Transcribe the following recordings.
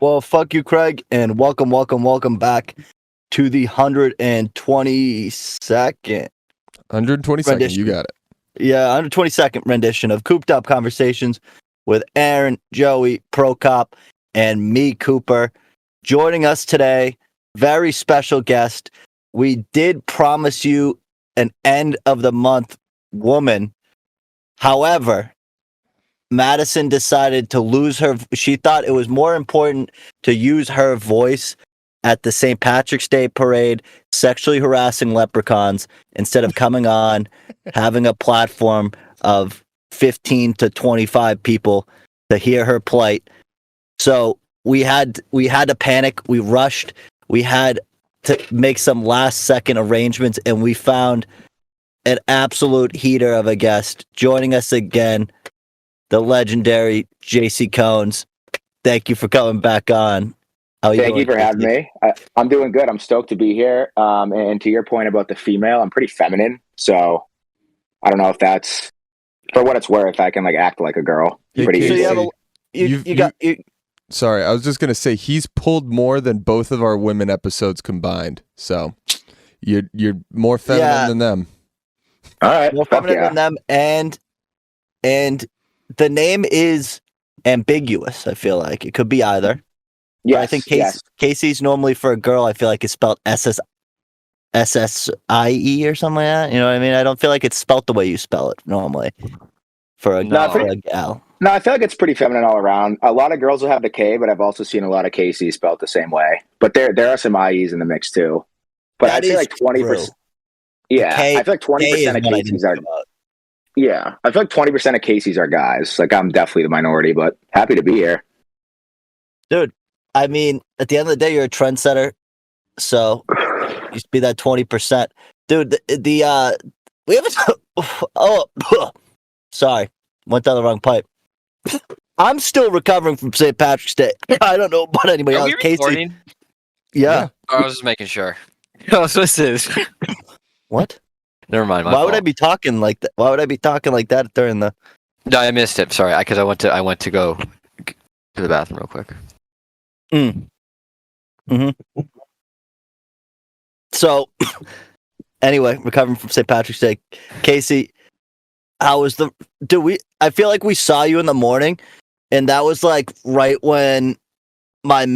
Well, fuck you, Craig, and welcome back to the 122nd 122nd, rendition. you got it. Yeah, 122nd rendition of Cooped Up Conversations with Aaron, Joey, Procop, and me, Cooper. Joining us today, very special guest. We did promise you an end of the month woman. However, Madison decided to lose her. She thought it was more important to use her voice at the St. Patrick's Day parade, sexually harassing leprechauns, instead of coming on, having a platform of 15 to 25 people to hear her plight. So we had to panic. We rushed. We had to make some last second arrangements, and we found an absolute heater of a guest joining us again. The legendary Jasey Cones. Thank you for coming back on. Thank you for having me. I'm doing good. I'm stoked to be here. And to your point about the female, I'm pretty feminine. So I don't know if that's, for what it's worth, I can like act like a girl. Pretty easily. Sorry, I was just going to say, he's pulled more than both of our women episodes combined. So you're more feminine than them. All right. More feminine than them. And the name is ambiguous, I feel like. It could be either. Yeah, I think Casey's normally for a girl, I feel like it's spelled SSIE or something like that. You know what I mean? I don't feel like it's spelled the way you spell it normally for a gal. No, I feel like it's pretty feminine all around. A lot of girls will have the K, but I've also seen a lot of Casey's spelled the same way. But there are some IEs in the mix too. But I'd say like 20%. Yeah, I feel like 20% of Casey's are. Yeah, I feel like 20% of Casey's are guys. Like, I'm definitely the minority, but happy to be here. Dude, I mean, at the end of the day, you're a trendsetter, so you should be that 20%. Dude, we haven't... sorry, went down the wrong pipe. I'm still recovering from St. Patrick's Day. I don't know about anybody else. Casey? Yeah. I was just making sure. Oh, so this is... What? Never mind. Why would I be talking like that? Why would I be talking like that during the? No, I missed it. Sorry, because I went to go to the bathroom real quick. So, anyway, recovering from St. Patrick's Day, Casey, how was the? I feel like we saw you in the morning, and that was like right when my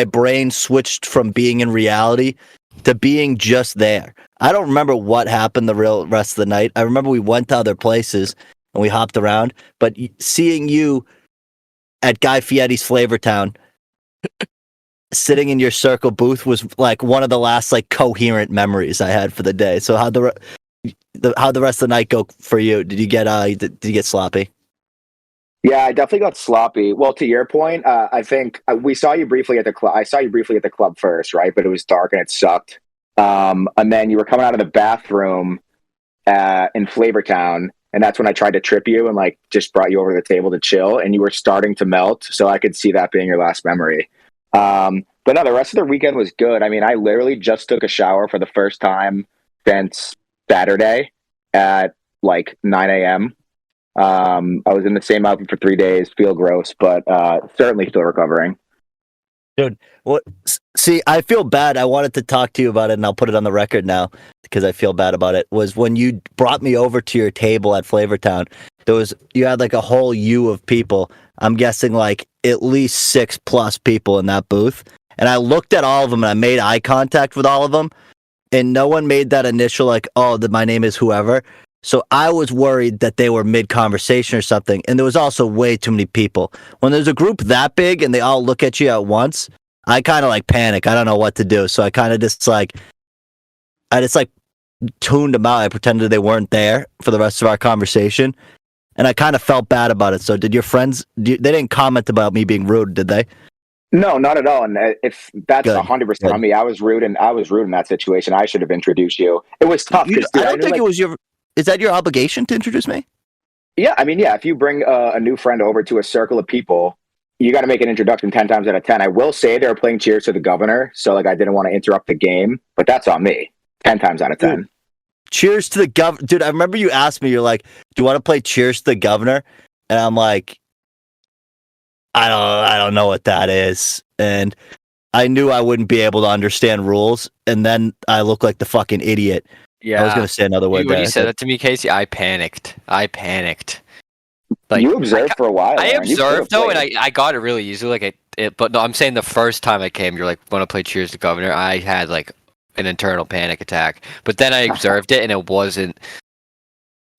brain switched from being in reality to being just there. I don't remember what happened the real rest of the night. I remember we went to other places and we hopped around, but seeing you at Guy Fieri's Flavortown sitting in your circle booth was like one of the last like coherent memories I had for the day. So how'd the rest of the night go for you? Did you get sloppy? Yeah, I definitely got sloppy. Well, to your point, I think we saw you briefly at the club. I saw you briefly at the club first, right? But it was dark and it sucked. And then you were coming out of the bathroom in Flavortown, and that's when I tried to trip you and like just brought you over to the table to chill, and you were starting to melt. So I could see that being your last memory. But no, the rest of the weekend was good. I mean, I literally just took a shower for the first time since Saturday at like 9 a.m. I was in the same outfit for 3 days, feel gross, but certainly still recovering. Dude, see, I feel bad. I wanted to talk to you about it, and I'll put it on the record now because I feel bad about it. Was when you brought me over to your table at Flavortown, you had like a whole U of people. I'm guessing like at least 6+ people in that booth. And I looked at all of them and I made eye contact with all of them, and no one made that initial like, oh, my name is whoever. So I was worried that they were mid-conversation or something, and there was also way too many people. When there's a group that big and they all look at you at once, I kind of like panic. I don't know what to do, so I kind of just tuned them out. I pretended they weren't there for the rest of our conversation, and I kind of felt bad about it. So did your friends? They didn't comment about me being rude, did they? No, not at all. And if that's 100% on me, I was rude in that situation. I should have introduced you. It was tough. I don't think it was your. Is that your obligation to introduce me? Yeah, I mean, if you bring a new friend over to a circle of people, you got to make an introduction 10 times out of 10. I will say they were playing Cheers to the Governor, so like I didn't want to interrupt the game, but that's on me 10 times out of 10. Dude, Cheers to the Governor. Dude, I remember you asked me, you're like, do you want to play Cheers to the Governor? And I'm like, I don't know what that is. And I knew I wouldn't be able to understand rules, and then I looked like the fucking idiot. Yeah. I was gonna say another word When there. you said that to me, Casey, I panicked. Like, you observed for a while. I Aaron. You could've observed though, and played. I got it really easily. Like but no, I'm saying the first time I came, you're like, want to play Cheers to Governor? I had like an internal panic attack, but then I observed it, and it wasn't.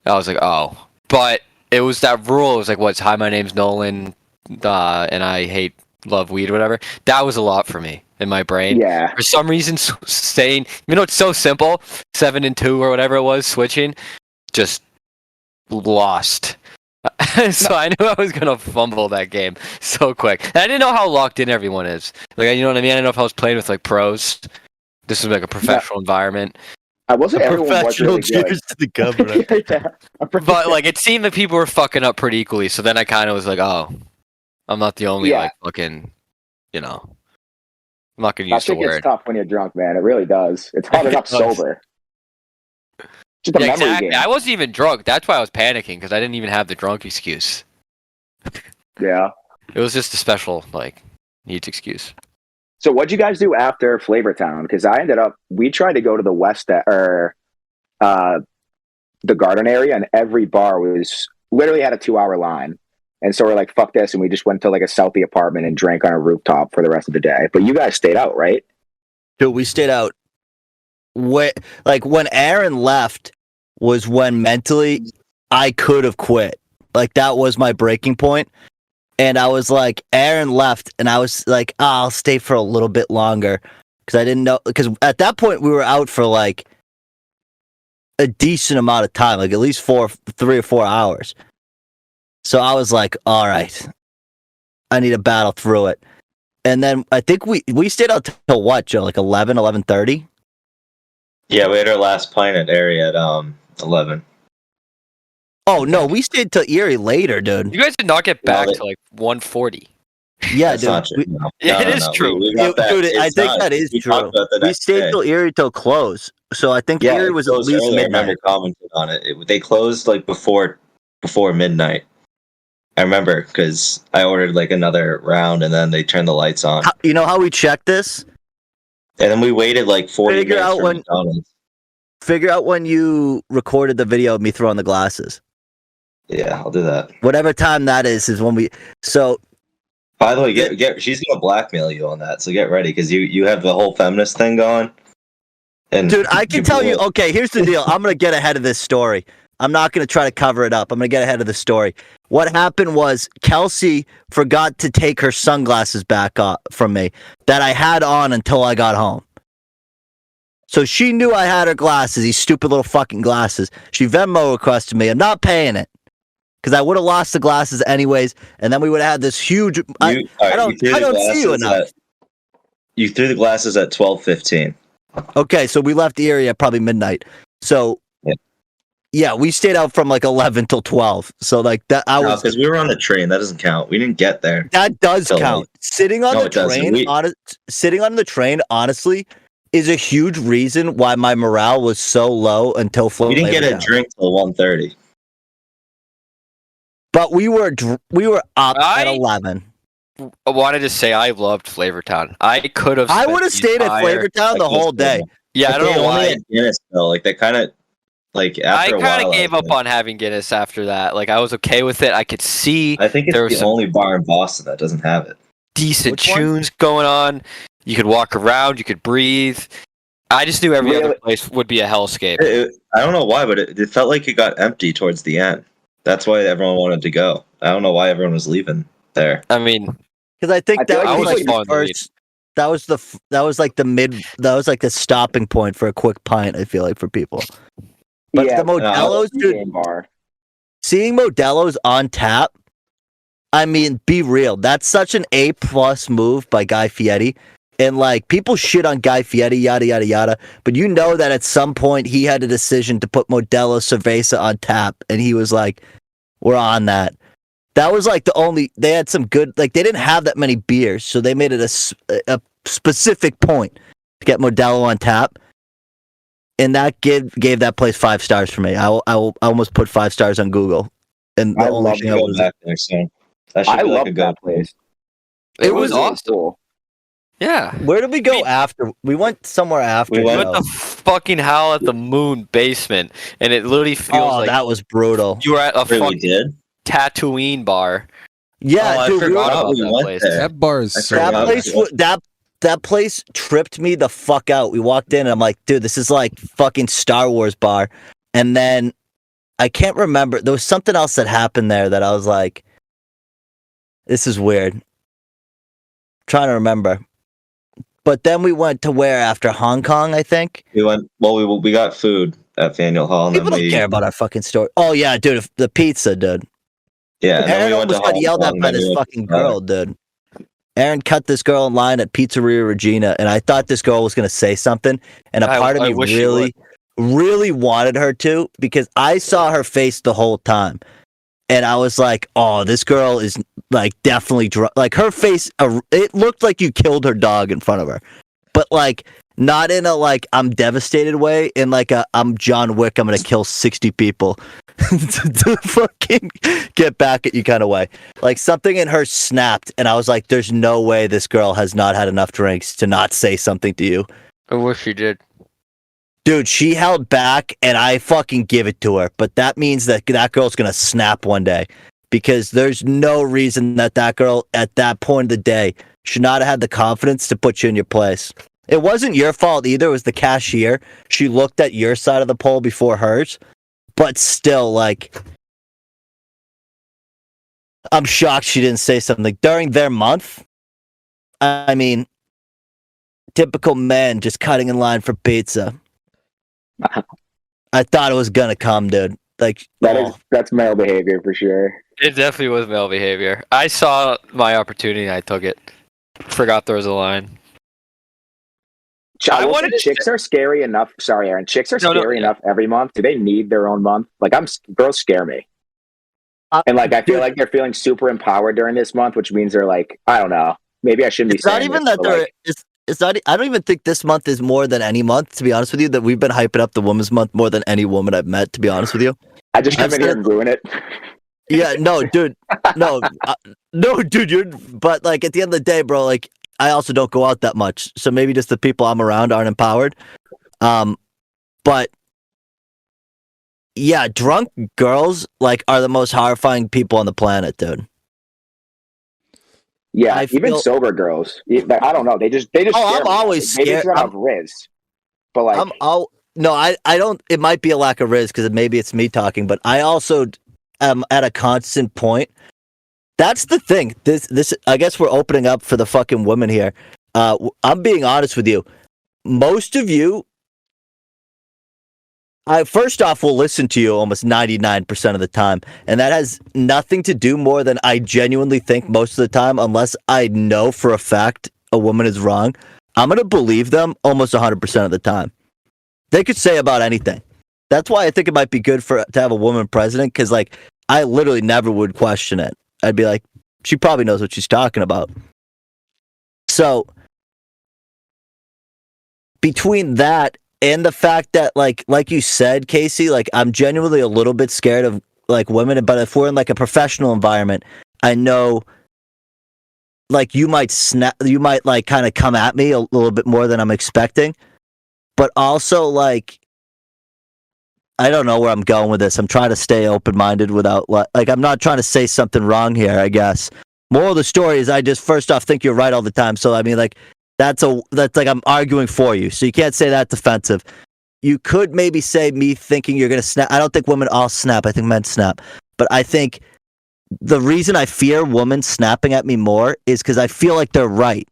I was like, oh, but it was that rule. It was like, what's hi, my name's Nolan, and I love weed, or whatever. That was a lot for me in my brain. Yeah. For some reason, saying, it's so simple, 7 and 2 or whatever it was, switching, just lost. So I knew I was gonna fumble that game so quick. And I didn't know how locked in everyone is. Like, you know what I mean? I didn't know if I was playing with like pros. This was like a professional environment. I wasn't everyone was Professional really good. cheers to the governor. But like, it seemed that people were fucking up pretty equally. So then I kind of was like, oh, I'm not the only like fucking, I'm not gonna use the That shit gets word. tough when you're drunk, man. It really does. It's hard enough sober. Just a Yeah, memory exactly. game. I wasn't even drunk. That's why I was panicking, because I didn't even have the drunk excuse. Yeah. It was just a special like needs excuse. So what'd you guys do after Flavortown? Because we tried to go to the the Garden area, and every bar was literally had a 2-hour line. And so we're like, fuck this. And we just went to like a Southie apartment and drank on a rooftop for the rest of the day. But you guys stayed out, right? Dude, we stayed out. When Aaron left was when mentally I could have quit. Like, that was my breaking point. And I was like, Aaron left, and I was like, I'll stay for a little bit longer. Because I didn't know. Because at that point, we were out for like a decent amount of time, like at least 3 or 4 hours. So I was like, all right, I need to battle through it. And then I think we stayed out till what, Joe? Like 11:30? Yeah, we had our last pint at area at 11. Oh, no, we stayed till Erie later, dude. You guys did not get back No, to like 1:40. Yeah, That's dude. not true. No. Yeah, No, it is no. true. We got back. Dude, I It's think not. that is We true. talked about the We next stayed day. till Erie till close. So I think Erie it was at closed least early. I midnight. remember commenting on it. They closed like before midnight. I remember because I ordered like another round, and then they turned the lights on. You know how we checked this? And then we waited like 40 Figure minutes out for when- McDonald's. Figure out when you recorded the video of me throwing the glasses. Yeah, I'll do that. Whatever time that is when we. So By the way, get she's gonna blackmail you on that, so get ready because you have the whole feminist thing going. And dude, I can tell you. Okay, here's the deal. I'm gonna get ahead of this story. I'm not gonna try to cover it up. I'm gonna get ahead of the story. What happened was Kelsey forgot to take her sunglasses back from me that I had on until I got home. So she knew I had her glasses, these stupid little fucking glasses. She Venmo requested me. I'm not paying it because I would have lost the glasses anyways, and then we would have had this huge. I don't see you enough. You threw the glasses at 12:15. Okay, so we left the area at probably midnight. So yeah, we stayed out from like 11 till 12. So like that, because we were on the train. That doesn't count. We didn't get there. That does till count. late. Sitting on the train, sitting on the train, honestly, is a huge reason why my morale was so low until We didn't get a drink till 1:30. But we were up at 11. I wanted to say I loved Flavortown. I could have. I would have stayed at Flavortown the whole day. Yeah, I don't know why. Guinness though, like they kind of like after I a while. kind of gave up on having Guinness after that. Like I was okay with it. I could see. I think there it's was the only bar in Boston that doesn't have it. Decent tunes going on. You could walk around. You could breathe. I just knew every other place would be a hellscape. I don't know why, but it felt like it got empty towards the end. That's why everyone wanted to go. I don't know why everyone was leaving there. I mean, because I think that was like the first. That was like the stopping point for a quick pint. I feel like for people. But the Modelo's, dude, seeing Modelo's on tap. I mean, be real. That's such an A+ move by Guy Fieri. And like people shit on Guy Fieri, yada yada yada, but you know that at some point he had a decision to put Modelo Cerveza on tap, and he was like, "We're on that." That was like the only. They had some good. Like they didn't have that many beers, so they made it a specific point to get Modelo on tap, and that gave that place 5 stars for me. I almost put 5 stars on Google, and the only thing I was. Back there, so I love that place. It was really awesome. cool. Yeah. Where did we go after? We went somewhere after. We We went went to fucking Howl at the Moon basement, and it literally feels Oh, like that was brutal. you were at a Wait, we fucking did? Tatooine bar. Yeah, Oh, I dude. We were, forgot about we that went place. there. That bar is I so that forgot. place. That place tripped me the fuck out. We walked in, and I'm like, dude, this is like fucking Star Wars bar. And then I can't remember. There was something else that happened there that I was like, this is weird. Trying to remember. But then we went to where after Hong Kong, I think. We went. Well, we got food at Faneuil Hall, and People then don't we care about our fucking story. Oh yeah, dude, the pizza, dude. yeah. And then Aaron we went to almost got Hong yelled at Kong, by then we this went to fucking Star. girl, dude. Aaron cut this girl in line at Pizzeria Regina, and I thought this girl was gonna say something, and a part of I me wish she really, really wanted her to, because I saw her face the whole time, and I was like, "Oh, this girl is like definitely like her face. It looked like you killed her dog in front of her, but like not in a like I'm devastated way, in like a I'm John Wick, I'm gonna kill 60 people to fucking get back at you kind of way. Like something in her snapped, and I was like, "There's no way this girl has not had enough drinks to not say something to you." I wish she did. Dude, she held back, and I fucking give it to her. But that means that that girl's gonna snap one day, because there's no reason that that girl at that point of the day should not have had the confidence to put you in your place. It wasn't your fault either. It was the cashier. She looked at your side of the pole before hers. But still, like, I'm shocked she didn't say something during their month. I mean, typical men just cutting in line for pizza. I thought it was gonna come, dude. Like, That's male behavior for sure. It definitely was male behavior. I saw my opportunity. I took it. Forgot there was a line. I will say wanted to chicks are scary enough. Sorry, Aaron. Chicks are No, scary enough every month. Do they need their own month? Like girls scare me. And like I feel dude, like they're feeling super empowered during this month, which means they're like, I don't know. Maybe I shouldn't be it's not saying even this, that but, they're. like, It's not. I don't even think this month is more than any month. To be honest with you, that we've been hyping up the Women's Month more than any woman I've met. To be honest with you. I just come I've in here said- and ruin it. Yeah, no, dude, no, dude. But like at the end of the day, bro, like I also don't go out that much, so maybe just the people I'm around aren't empowered. But yeah, drunk girls like are the most horrifying people on the planet, dude. Yeah, I even feel- sober girls. I don't know. They just. Oh, scare I'm me. always Maybe scared. it's not of Riz, but like No, I don't. It might be a lack of risk because maybe it's me talking, but I also am at a constant point. That's the thing. This. I guess we're opening up for the fucking women here. I'm being honest with you. Most of you, I first off will listen to you almost 99% of the time, and that has nothing to do more than I genuinely think most of the time, unless I know for a fact a woman is wrong, I'm gonna believe them almost 100% of the time. They could say about anything. That's why I think it might be good to have a woman president, because like I literally never would question it. I'd be like, she probably knows what she's talking about. So between that and the fact that like you said, Casey, like I'm genuinely a little bit scared of like women, but if we're in like a professional environment, I know like you might like kind of come at me a little bit more than I'm expecting. But also, like, I don't know where I'm going with this. I'm trying to stay open-minded without, like, I'm not trying to say something wrong here, I guess. Moral of the story is I just, first off, think you're right all the time. So, I mean, like, that's like I'm arguing for you. So you can't say that defensive. You could maybe say me thinking you're going to snap. I don't think women all snap. I think men snap. But I think the reason I fear women snapping at me more is because I feel like they're right.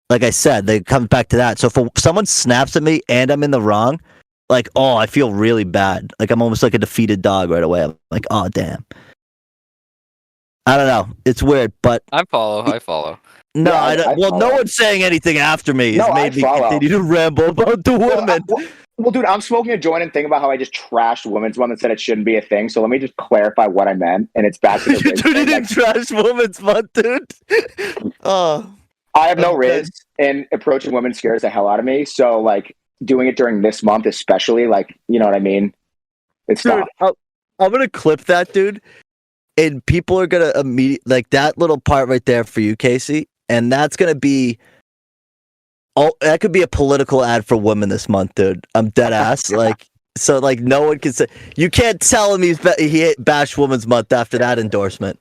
Like I said, they come back to that. So if someone snaps at me and I'm in the wrong, like, oh, I feel really bad. Like I'm almost like a defeated dog right away. I'm like, oh, damn. I don't know. It's weird, but I follow. no, Yeah, I don't. I Well, no follow. one's saying anything after me. No, It's I made me follow. continue to ramble about the women. Well, dude, I'm smoking a joint and thinking about how I just trashed Women's Month and said it shouldn't be a thing. So let me just clarify what I meant, and it's back to the Riz Dude, you thing. didn't trash Women's Month, dude. Oh, I have no I'm Riz, and approaching women scares the hell out of me. So, like, doing it during this month, especially, like, you know what I mean? It's dude, tough. I'm gonna clip that, dude, and people are gonna immediately like that little part right there for you, Casey. and that's gonna be. Oh, that could be a political ad for women this month, dude. I'm dead ass. Like, so, like, no one can say you can't tell him he bashed Women's Month after that endorsement.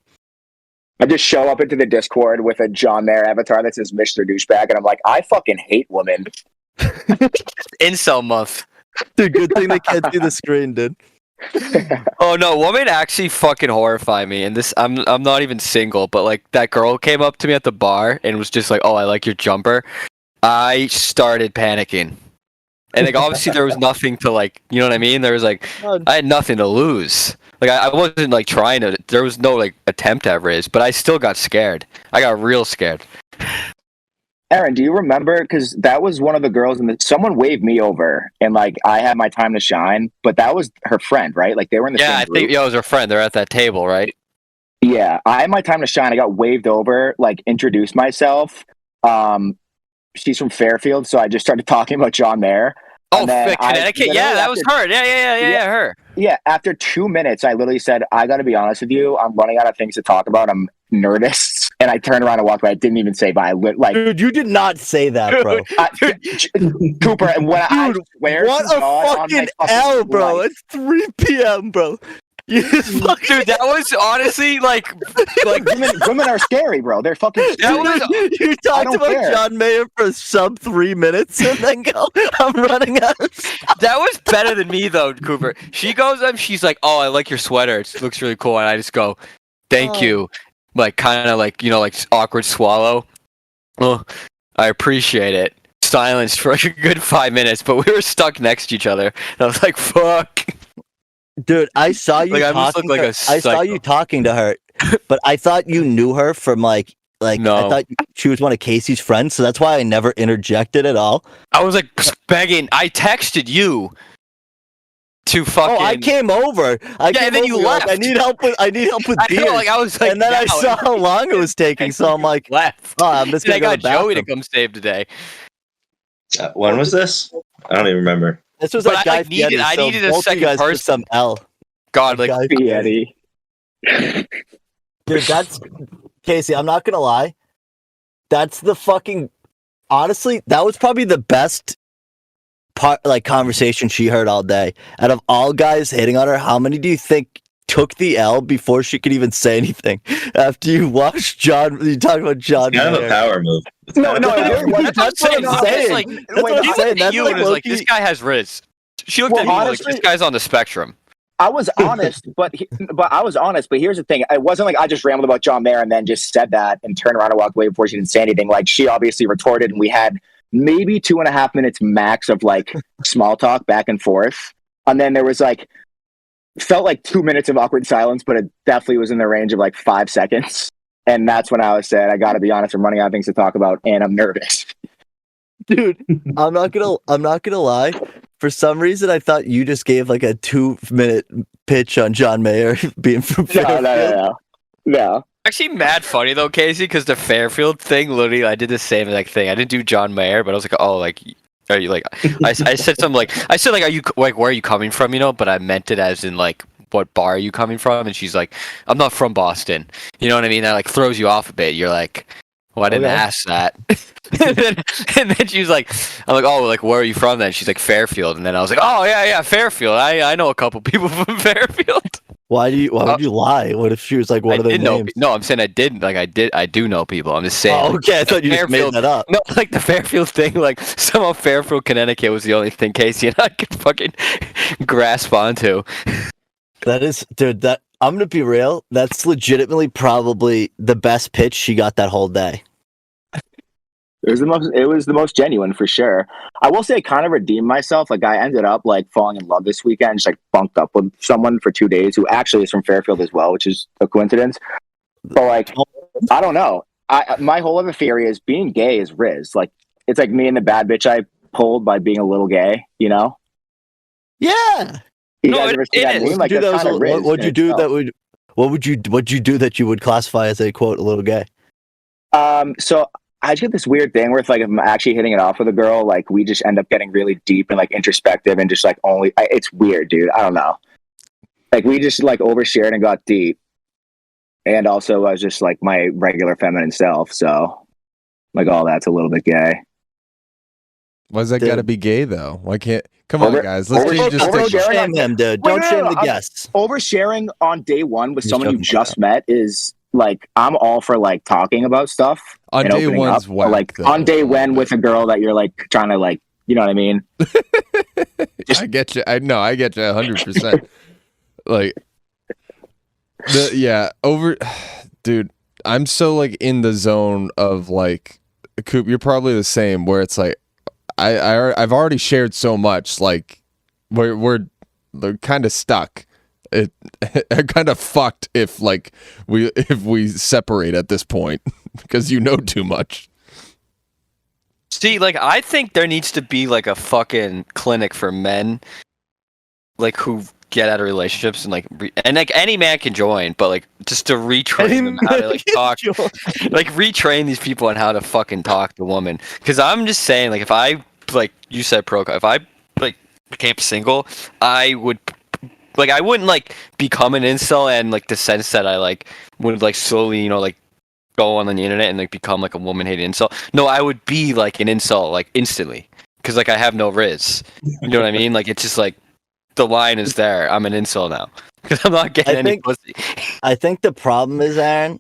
I just show up into the Discord with a John Mayer avatar that says Mr. Douchebag, and I'm like, I fucking hate women. Incel month. Dude, good thing they can't see the screen, dude. Oh no, women actually fucking horrify me. And this, I'm not even single, but like that girl came up to me at the bar and was just like, "Oh, I like your jumper." I started panicking, and like obviously there was nothing to like, you know what I mean? There was like, I had nothing to lose. Like I wasn't like trying to. There was no like attempt at riz, but I still got scared. I got real scared. Aaron, do you remember? Because that was one of the girls, and someone waved me over, and like I had my time to shine, but that was her friend, right? Like they were in the same group. Think it was her friend. They're at that table, right? Yeah, I had my time to shine. I got waved over, like introduced myself. She's from Fairfield, so I just started talking about John Mayer. Oh, Connecticut. Yeah, that was her. Yeah, her. Yeah, after 2 minutes, I literally said, I got to be honest with you. I'm running out of things to talk about. I'm nervous. And I turned around and walked away. I didn't even say bye. Dude, you did not say that, bro. Cooper, and when I swear what to a God, fucking L, bro. life. It's 3 p.m., bro. You fucking... Dude, that was honestly like women are scary, bro. They're fucking scary. You talked about care. John Mayer for sub 3 minutes and then go, I'm running out of stuff. That was better than me though, Cooper. She goes up, she's like, "Oh, I like your sweater. It looks really cool." And I just go, "Thank you." Like kind of like, you know, like awkward swallow. Oh, I appreciate it. Silence for like a good 5 minutes, but we were stuck next to each other. And I was like, "Fuck." Dude, I saw you I saw you talking to her, but I thought you knew her from like no. I thought she was one of Casey's friends, so that's why I never interjected at all. I was like begging. I texted you to fucking. Oh, I came over. And then you left. Like, I need help with beers. I was like, and then I saw how long it was taking, so I'm like, left. Oh, I'm just gonna go I got Joey to come save today. When was this? I don't even remember. This was But like Guy I needed so a second person. Some L. God, like Guy Fieri. Dude, that's Casey. I'm not gonna lie. That's the fucking. Honestly, that was probably the best part, like conversation she heard all day. Out of all guys hitting on her, how many do you think took the L before she could even say anything? After you watched John, you talk about John. It's kind of a power move. No, That's what I'm saying. Like, That's what I'm saying. That's you like, and was like, "This guy has riz." She looked at me like, "This guy's on the spectrum." I was honest, but I was honest. But here's the thing: it wasn't like I just rambled about John Mayer and then just said that and turned around and walked away before she didn't say anything. Like she obviously retorted, and we had maybe 2.5 minutes max of like small talk back and forth, and then there was like felt like 2 minutes of awkward silence, but it definitely was in the range of like 5 seconds. And that's when I was said, I got to be honest, I'm running out of things to talk about, and I'm nervous. Dude, I'm not gonna lie. For some reason, I thought you just gave like a 2-minute pitch on John Mayer being from Fairfield. No. Actually, mad funny though, Casey, because the Fairfield thing, literally, I did the same like thing. I didn't do John Mayer, but I was like, "Oh, like, are you like?" I said something like, "Are you like, where are you coming from?" You know, but I meant it as in like, "What bar are you coming from?" And she's like, "I'm not from Boston." You know what I mean? That like throws you off a bit. You're like, "Well, I didn't ask that." and then she was like, "I'm like, oh, like where are you from?" Then she's like, "Fairfield." And then I was like, "Oh yeah, Fairfield. I know a couple people from Fairfield." Why would you lie? What if she was like one of their names? No, I'm saying I didn't. Like I do know people. I'm just saying. Oh, okay. I thought you just made that up. No, like the Fairfield thing. Like somehow Fairfield, Connecticut was the only thing Casey and I could fucking grasp onto. That is, dude. That I'm gonna be real. That's legitimately probably the best pitch she got that whole day. It was the most genuine for sure. I will say I kind of redeemed myself. Like I ended up like falling in love this weekend, just like bunked up with someone for 2 days who actually is from Fairfield as well, which is a coincidence. But like, I don't know. My whole other theory is being gay is riz. Like it's like me and the bad bitch I pulled by being a little gay, you know? Yeah. You guys ever see that meme? Like that's kind of riz. What'd you do that you would classify as a quote a little gay? So I just get this weird thing where it's like if I'm actually hitting it off with a girl, like we just end up getting really deep and like introspective and just like it's weird, dude. I don't know. Like we just like overshared and got deep. And also I was just like my regular feminine self. So like, oh, that's a little bit gay. Why's that Dude. got to be gay though? Why can't? Come on, guys. Let's change this. over- Don't shame him, dude. Wait, Don't no, shame no, the guests. Oversharing on day one with Just someone you joking about just met is like, I'm all for like talking about stuff On and day opening one's up. But, whack, like though, on day a little one bit. with a girl that you're like trying to like, you know what I mean? I get you. I know. I get you 100%. Like, dude. I'm so like in the zone of like, Coop. You're probably the same. Where it's like, I've already shared so much. Like, we're kind of stuck. I'm kind of fucked if we separate at this point because you know too much. See, like, I think there needs to be like a fucking clinic for men, like, who get out of relationships and like any man can join, but like just to retrain them how to like talk, like retrain these people on how to fucking talk to women. Because I'm just saying, like, if I, like you said, if I like became single, I would. Like, I wouldn't, like, become an incel and, like, the sense that I, like, would, like, slowly, you know, like, go on the internet and, like, become, like, a woman-hating incel. No, I would be, like, an incel, like, instantly. Because, like, I have no riz. You know what I mean? Like, it's just, like, the line is there. I'm an incel now. Because I'm not getting any pussy. I think the problem is, Aaron,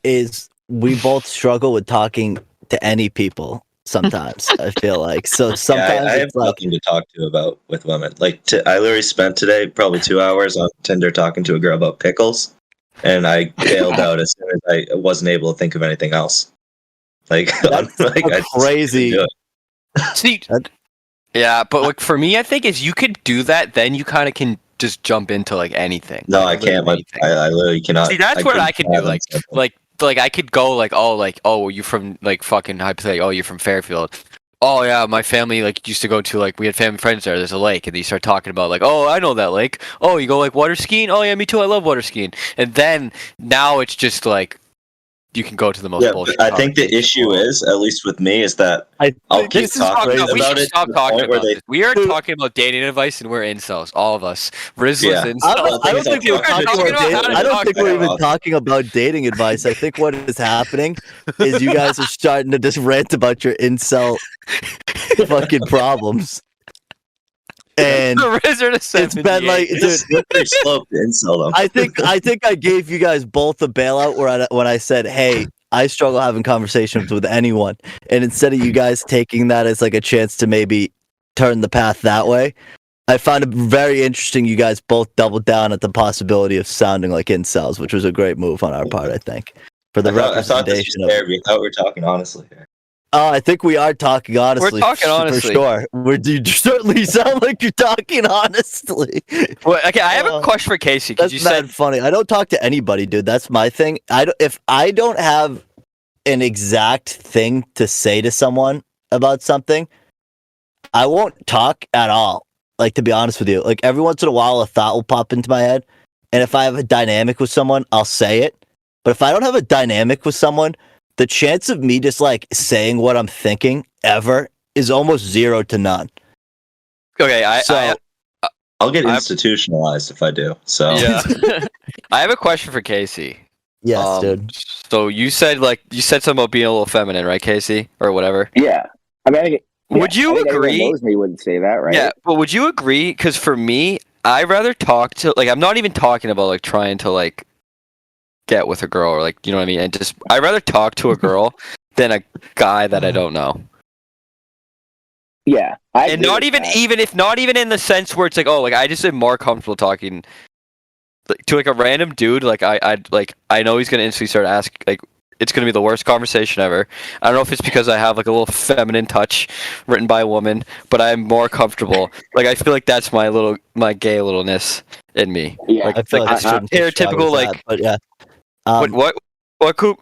is we both struggle with talking to any people. Sometimes I feel like sometimes I have it's like nothing to talk to about with women. Like I literally spent today probably 2 hours on Tinder talking to a girl about pickles, and I bailed out as soon as I wasn't able to think of anything else. Like, I crazy. See, yeah, but like for me, I think is you could do that, then you kind of can just jump into like anything. No, like, I can't. I literally cannot. See, that's what I can do. Like, Like I could go like, oh, you from like fucking hypothetically, oh, you're from Fairfield. Oh yeah, my family like used to go to like we had family friends there. There's a lake, and you start talking about like, oh, I know that lake. Oh, you go like water skiing. Oh yeah, me too. I love water skiing. And then now it's just like you can go to the most bullshit. I think the issue is, at least with me, is that I'll keep talking about it. Stop talking about this. We are talking about dating advice, and we're incels, all of us. Rizla's incels. I don't think we're talking about dating. I don't think we're even talking about dating advice. I think what is happening is you guys are starting to just rant about your incel fucking problems. And it's been like, dude, slope to insult them. I think I gave you guys both a bailout when I said, hey, I struggle having conversations with anyone, and instead of you guys taking that as like a chance to maybe turn the path that way, I found it very interesting. You guys both doubled down at the possibility of sounding like incels, which was a great move on our part, I think, for the representation of. We thought we were talking honestly here. Oh, I think we are talking honestly. We're talking honestly. For sure. You certainly sound like you're talking honestly. Well, okay, I have a question for Casey. That's you said funny. I don't talk to anybody, dude. That's my thing. If I don't have an exact thing to say to someone about something, I won't talk at all. Like, to be honest with you, like every once in a while, a thought will pop into my head, and if I have a dynamic with someone, I'll say it. But if I don't have a dynamic with someone, the chance of me just like saying what I'm thinking ever is almost 0 to none. Okay, I'll get institutionalized if I do. So yeah, I have a question for Casey. Yes, dude. So you said something about being a little feminine, right, Casey, or whatever? Yeah, I mean, would you agree? Anyone knows me wouldn't say that, right? Yeah, but would you agree? Because for me, I rather talk to like I'm not even talking about like trying to like get with a girl or like you know what I mean, and just I'd rather talk to a girl than a guy that I don't know. Yeah, and not even in the sense where it's like, oh, like I just am more comfortable talking like, to like a random dude. Like I know he's gonna instantly start asking. Like it's gonna be the worst conversation ever. I don't know if it's because I have like a little feminine touch written by a woman, but I'm more comfortable. Like I feel like that's my gay littleness in me. Yeah, like I feel like stereotypical like. That, but yeah. What Coop?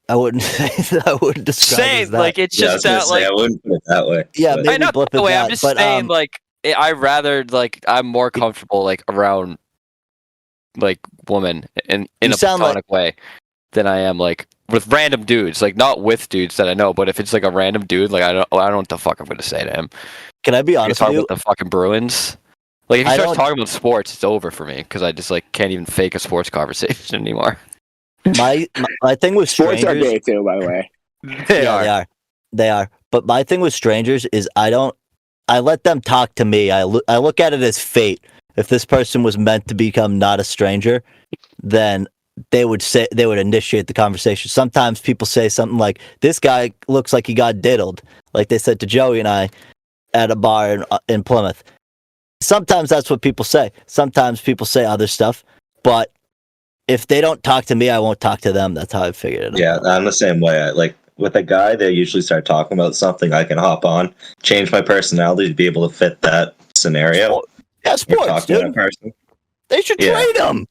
I wouldn't say that. I wouldn't describe it as that. Like it's just that like I wouldn't put it that way. Yeah, but. maybe not blip that it way. that, I'm just but, saying like I rather like I'm more comfortable like around like women in a platonic way than I am like with random dudes. Like not with dudes that I know, but if it's like a random dude, like I don't know what the fuck I'm gonna say to him. Can I be honest with you? About the fucking Bruins. Like if he starts talking about sports, it's over for me because I just like can't even fake a sports conversation anymore. My thing with sports strangers, are gay too, by the way. They are. They are. They are. But my thing with strangers is I let them talk to me. I look at it as fate. If this person was meant to become not a stranger, then they would initiate the conversation. Sometimes people say something like, "This guy looks like he got diddled," like they said to Joey and I at a bar in Plymouth. Sometimes that's what people say. Sometimes people say other stuff, but if they don't talk to me, I won't talk to them. That's how I figured it out. Yeah, I'm the same way. Like with a guy, they usually start talking about something. I can hop on, change my personality to be able to fit that scenario. Yeah, Or sports, talk to that dude. person. They should trade them.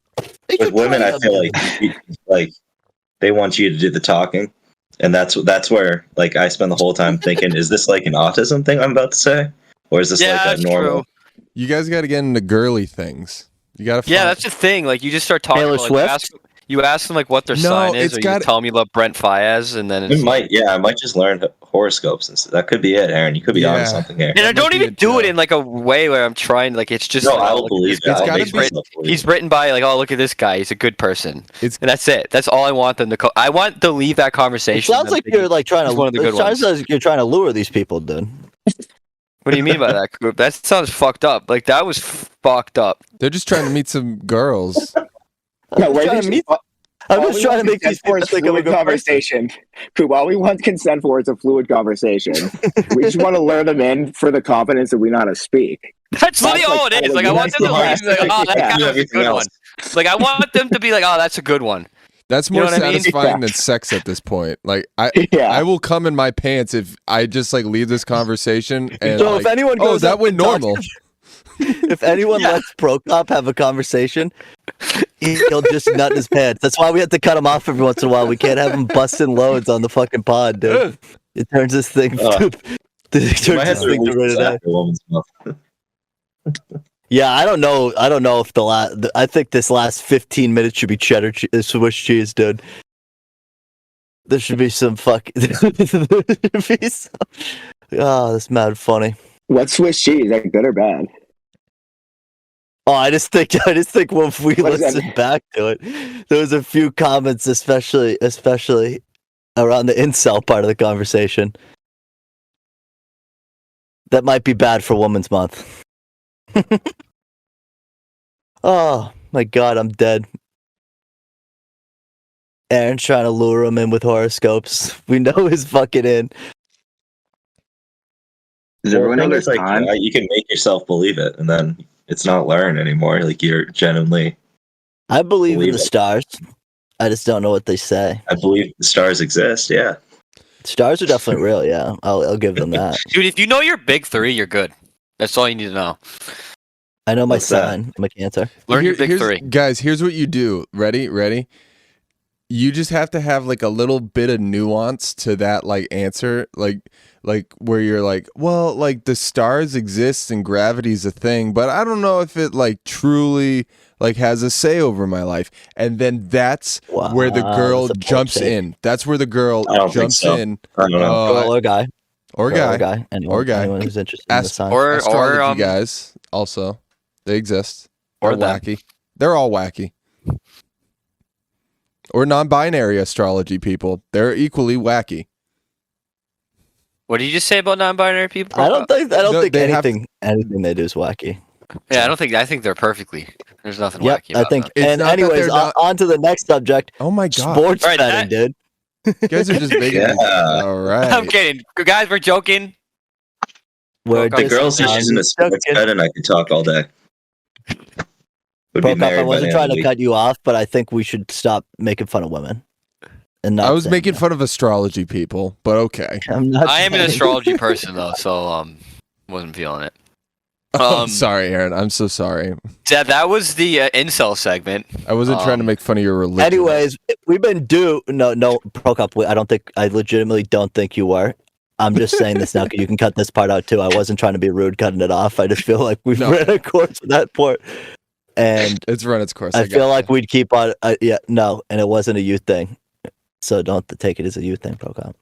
With women, I feel like they want you to do the talking, and that's where like I spend the whole time thinking, is this like an autism thing I'm about to say, or is this like that's a normal? true. You guys got to get into girly things. You got to. Yeah, that's the thing. Like you just start talking Taylor about, Swift? you ask them like what their sign is, it's or you got- tell them you love Brent Faiyaz, and then it's I might just learn horoscopes and stuff. That could be it, Aaron. You could be onto something here. And I That don't might be even do it it. in like a way where I'm trying. Like it's just. No, like, I oh, will look at believe this it. guy. I'll gotta make be- myself believe He's it. written by like, oh, look at this guy. He's a good person. It's- And that's it. That's all I want them to. I want to leave that It conversation. sounds like you're like trying he's one of the to. good It sounds ones. like you're trying to lure these people, dude. What do you mean by that, Coop? That sounds fucked up. Like that was fucked up. They're just trying to meet some girls. No, I'm trying to meet. I'm just trying to make these people think I'm a fluid good person. conversation. Coop, all we want consent for is a fluid conversation. We just want to lure them in for the confidence that we know how to speak. That's literally That's, like, all it is. all Like it I is. want them to leave. Like, oh, that Yeah. guy was a Everything good else. one. Like I want them to be like, oh, that's a good one. That's You know more what I mean? satisfying than sex at this point. Like I Yeah. will come in my pants if I just like leave this conversation and So like, if anyone oh, goes that up went and talks- normal. If anyone lets Prokop have a conversation, he'll just nut in his pants. That's why we have to cut him off every once in a while. We can't have him busting loads on the fucking pod, dude. It turns this thing. It turns You might have this to thing to release rid of that for a woman's mouth. Yeah, I don't know. I don't know if I think this last 15 minutes should be Swiss cheese, dude. There should be some fuck. Oh, that's mad funny. What's Swiss cheese? Like good or bad? Oh, I just think when we What does that listen mean? back to it, there was a few comments, especially around the incel part of the conversation, that might be bad for Women's Month. Oh my God, I'm dead. Aaron's trying to lure him in with horoscopes. We know he's fucking in. Does Well, everyone the know thing their is, like, time? you can make yourself believe it, and then it's not learn anymore. Like you're genuinely. I believe in Believe the it. stars. I just don't know what they say. I believe the stars exist. Yeah. Stars are definitely real, yeah. I'll give them that. Dude, if you know your big three, you're good. That's all you need to know. I know my What's that? sign. I'm a Cancer. Learn your big here's- three. Guys, here's what you do. Ready? You just have to have like a little bit of nuance to that like answer. Like where you're like, well, like the stars exist and gravity's a thing, but I don't know if it like truly like has a say over my life. And then that's where the Wow, girl that's a bold jumps take. in. That's where the girl I don't think jumps so. in. I don't know. Girl or guy. Or Girl guy. Anyone who's interested in the Ask- sign. Or Astrology guys also. They exist. Or They're them. wacky. They're all wacky. Or non-binary astrology people. They're equally wacky. What did you just say about non-binary people? I don't think No, they have anything they do is wacky. Yeah, I think they're perfectly. There's nothing Yep, wacky about I think. them. It's And not that anyways, they're not- on to the next subject. Oh my god. Sports All right, betting, dude. You guys are just making Yeah. All right. I'm kidding. Guys, we're joking. We're The The just- girls are using the sports joking. bet, and I could talk all day. Would be Prokop, married I by wasn't the trying end of to the cut you off, but I think we should stop making fun of women. And not I was saying making that. fun of astrology people, but okay. I'm not I am an saying- astrology person though, so wasn't feeling it. Sorry, Aaron. I'm so sorry. That was the incel segment. I wasn't trying to make fun of your religion. Anyways, we've been no Prokop. I legitimately don't think you were. I'm just saying this now because you can cut this part out too. I wasn't trying to be rude cutting it off. I just feel like we've No. ran a course with that part, and It's run its course. I feel got like you. we'd keep on. No, and it wasn't a you thing. So don't take it as a you thing, Prokop.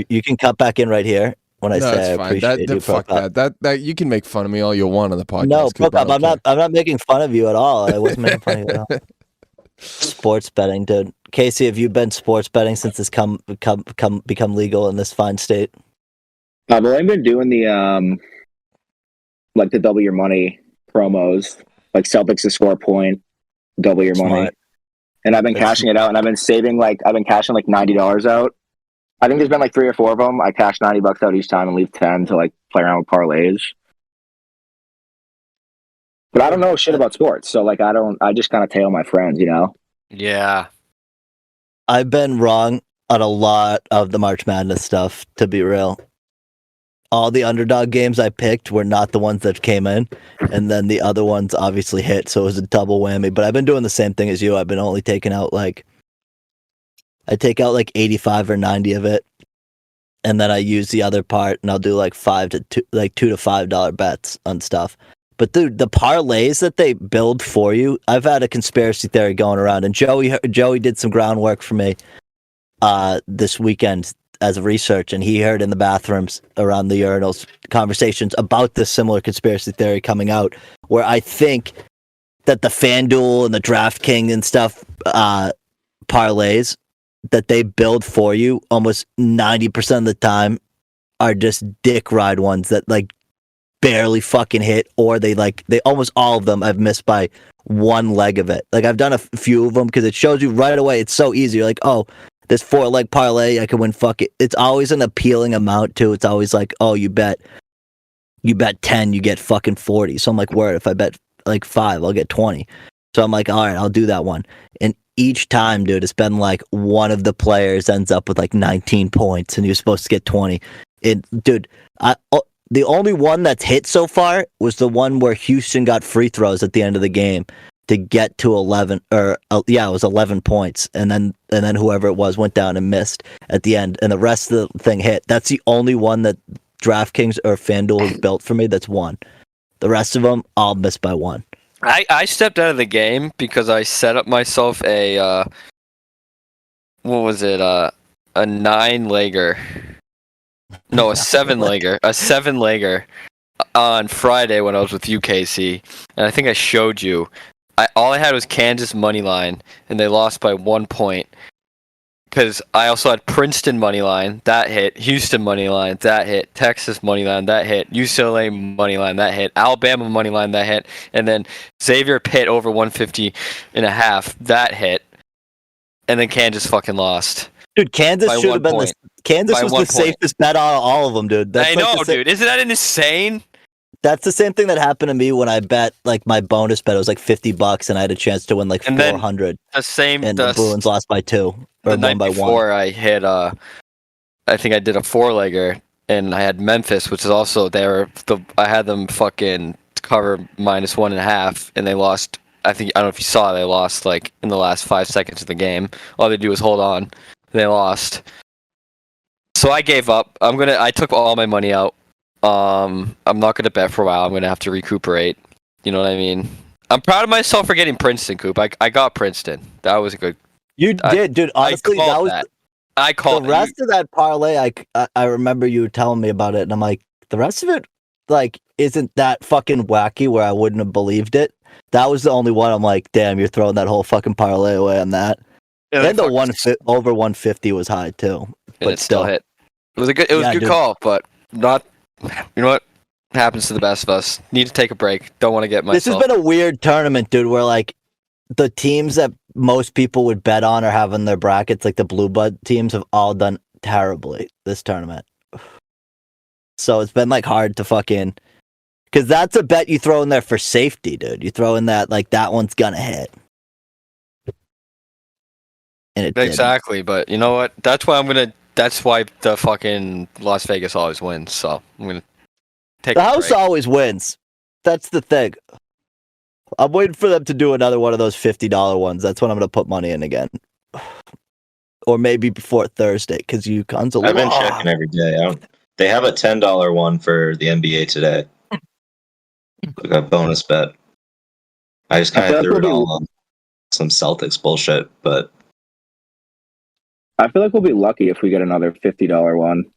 You can cut back in right here when I No, say I it's fine. appreciate you, Fuck Prokop. that. You can make fun of me all you want on the podcast. No, Coop, I Prokop, don't I'm not making fun of you at all. I wasn't making fun of you at all. Sports betting, dude. Casey, have you been sports betting since it's become legal in this fine state? I've only been doing the like the double your money promos, like Celtics to score a point, double your money. Smart. And I've been That's cashing it out, and I've been cashing like $90 out. I think there's been like 3 or 4 of them. I cash $90 out each time and leave 10 to like play around with parlays. But I don't know shit about sports, so like I just kind of tail my friends, you know. Yeah. I've been wrong on a lot of the March Madness stuff, to be real. All the underdog games I picked were not the ones that came in, and then the other ones obviously hit, so it was a double whammy. But I've been doing the same thing as you. I've been only taking out I take out like 85 or 90 of it, and then I use the other part, and I'll do like $2 to $5 bets on stuff. But dude, the parlays that they build for you, I've had a conspiracy theory going around, and Joey did some groundwork for me this weekend as a research, and he heard in the bathrooms around the urinals conversations about this similar conspiracy theory coming out, where I think that the FanDuel and the DraftKings and stuff parlays that they build for you almost 90% of the time are just dick ride ones that like barely fucking hit, or they almost all of them I've missed by one leg of it. Like I've done a few of them because it shows you right away. It's so easy. You're like, oh, this 4-leg parlay, I can win. Fuck it. It's always an appealing amount too. It's always like, oh, you bet 10, you get fucking 40. So I'm like, word, if I bet like 5, I'll get 20. So I'm like, all right, I'll do that one. And each time, dude, it's been like one of the players ends up with like 19 points, and you're supposed to get 20. Dude, the only one that's hit so far was the one where Houston got free throws at the end of the game to get to 11, or it was 11 points, and then whoever it was went down and missed at the end, and the rest of the thing hit. That's the only one that DraftKings or FanDuel has built for me that's won. The rest of them all missed by one. I stepped out of the game because I set up myself a what was it, a 9-legger. No, a 7-legger. A 7-legger on Friday when I was with you, Casey. And I think I showed you. All I had was Kansas money line, and they lost by 1 point. Because I also had Princeton money line, that hit. Houston money line, that hit. Texas money line, that hit. UCLA money line, that hit. Alabama money line, that hit. And then Xavier Pitt over 150.5, that hit. And then Kansas fucking lost. Dude, Kansas should have been Kansas was the safest bet out of all of them, dude. I know, dude. Isn't that insane? That's the same thing that happened to me when I bet like my bonus bet. It was like $50, and I had a chance to win like 400. The same. And the Bruins lost by 2 or the night won by 1. Before I hit, I think I did a 4-legger, and I had Memphis, which is also I had them fucking cover -1.5, and they lost. I don't know if you saw, they lost like in the last 5 seconds of the game. All they do is hold on. They lost. So I gave up. I took all my money out. I'm not gonna bet for a while. I'm gonna have to recuperate. You know what I mean? I'm proud of myself for getting Princeton, Coop. I got Princeton. That was a good. You did, dude. Honestly, that was. I called the rest of that parlay. I remember you telling me about it, and I'm like, the rest of it, like, isn't that fucking wacky? Where I wouldn't have believed it. That was the only one. I'm like, damn, you're throwing that whole fucking parlay away on that. Yeah, and the over 150 was high too, but it still hit. It was a good call, but not. You know what? Happens to the best of us. Need to take a break. Don't want to get myself. This has been a weird tournament, dude, where like the teams that most people would bet on or have in their brackets, like the blue blood teams, have all done terribly this tournament. So it's been like hard to fucking, because that's a bet you throw in there for safety, dude. You throw in that like that one's gonna hit. And it exactly, didn't. But you know what? That's why the fucking Las Vegas always wins. So I'm gonna take the house always wins. That's the thing. I'm waiting for them to do another one of those $50 ones. That's when I'm gonna put money in again, or maybe before Thursday because UConn's a. I've been checking every day. They have a $10 one for the NBA today. Like a bonus bet. I just kind of threw it all on some Celtics bullshit, but. I feel like we'll be lucky if we get another $50 one.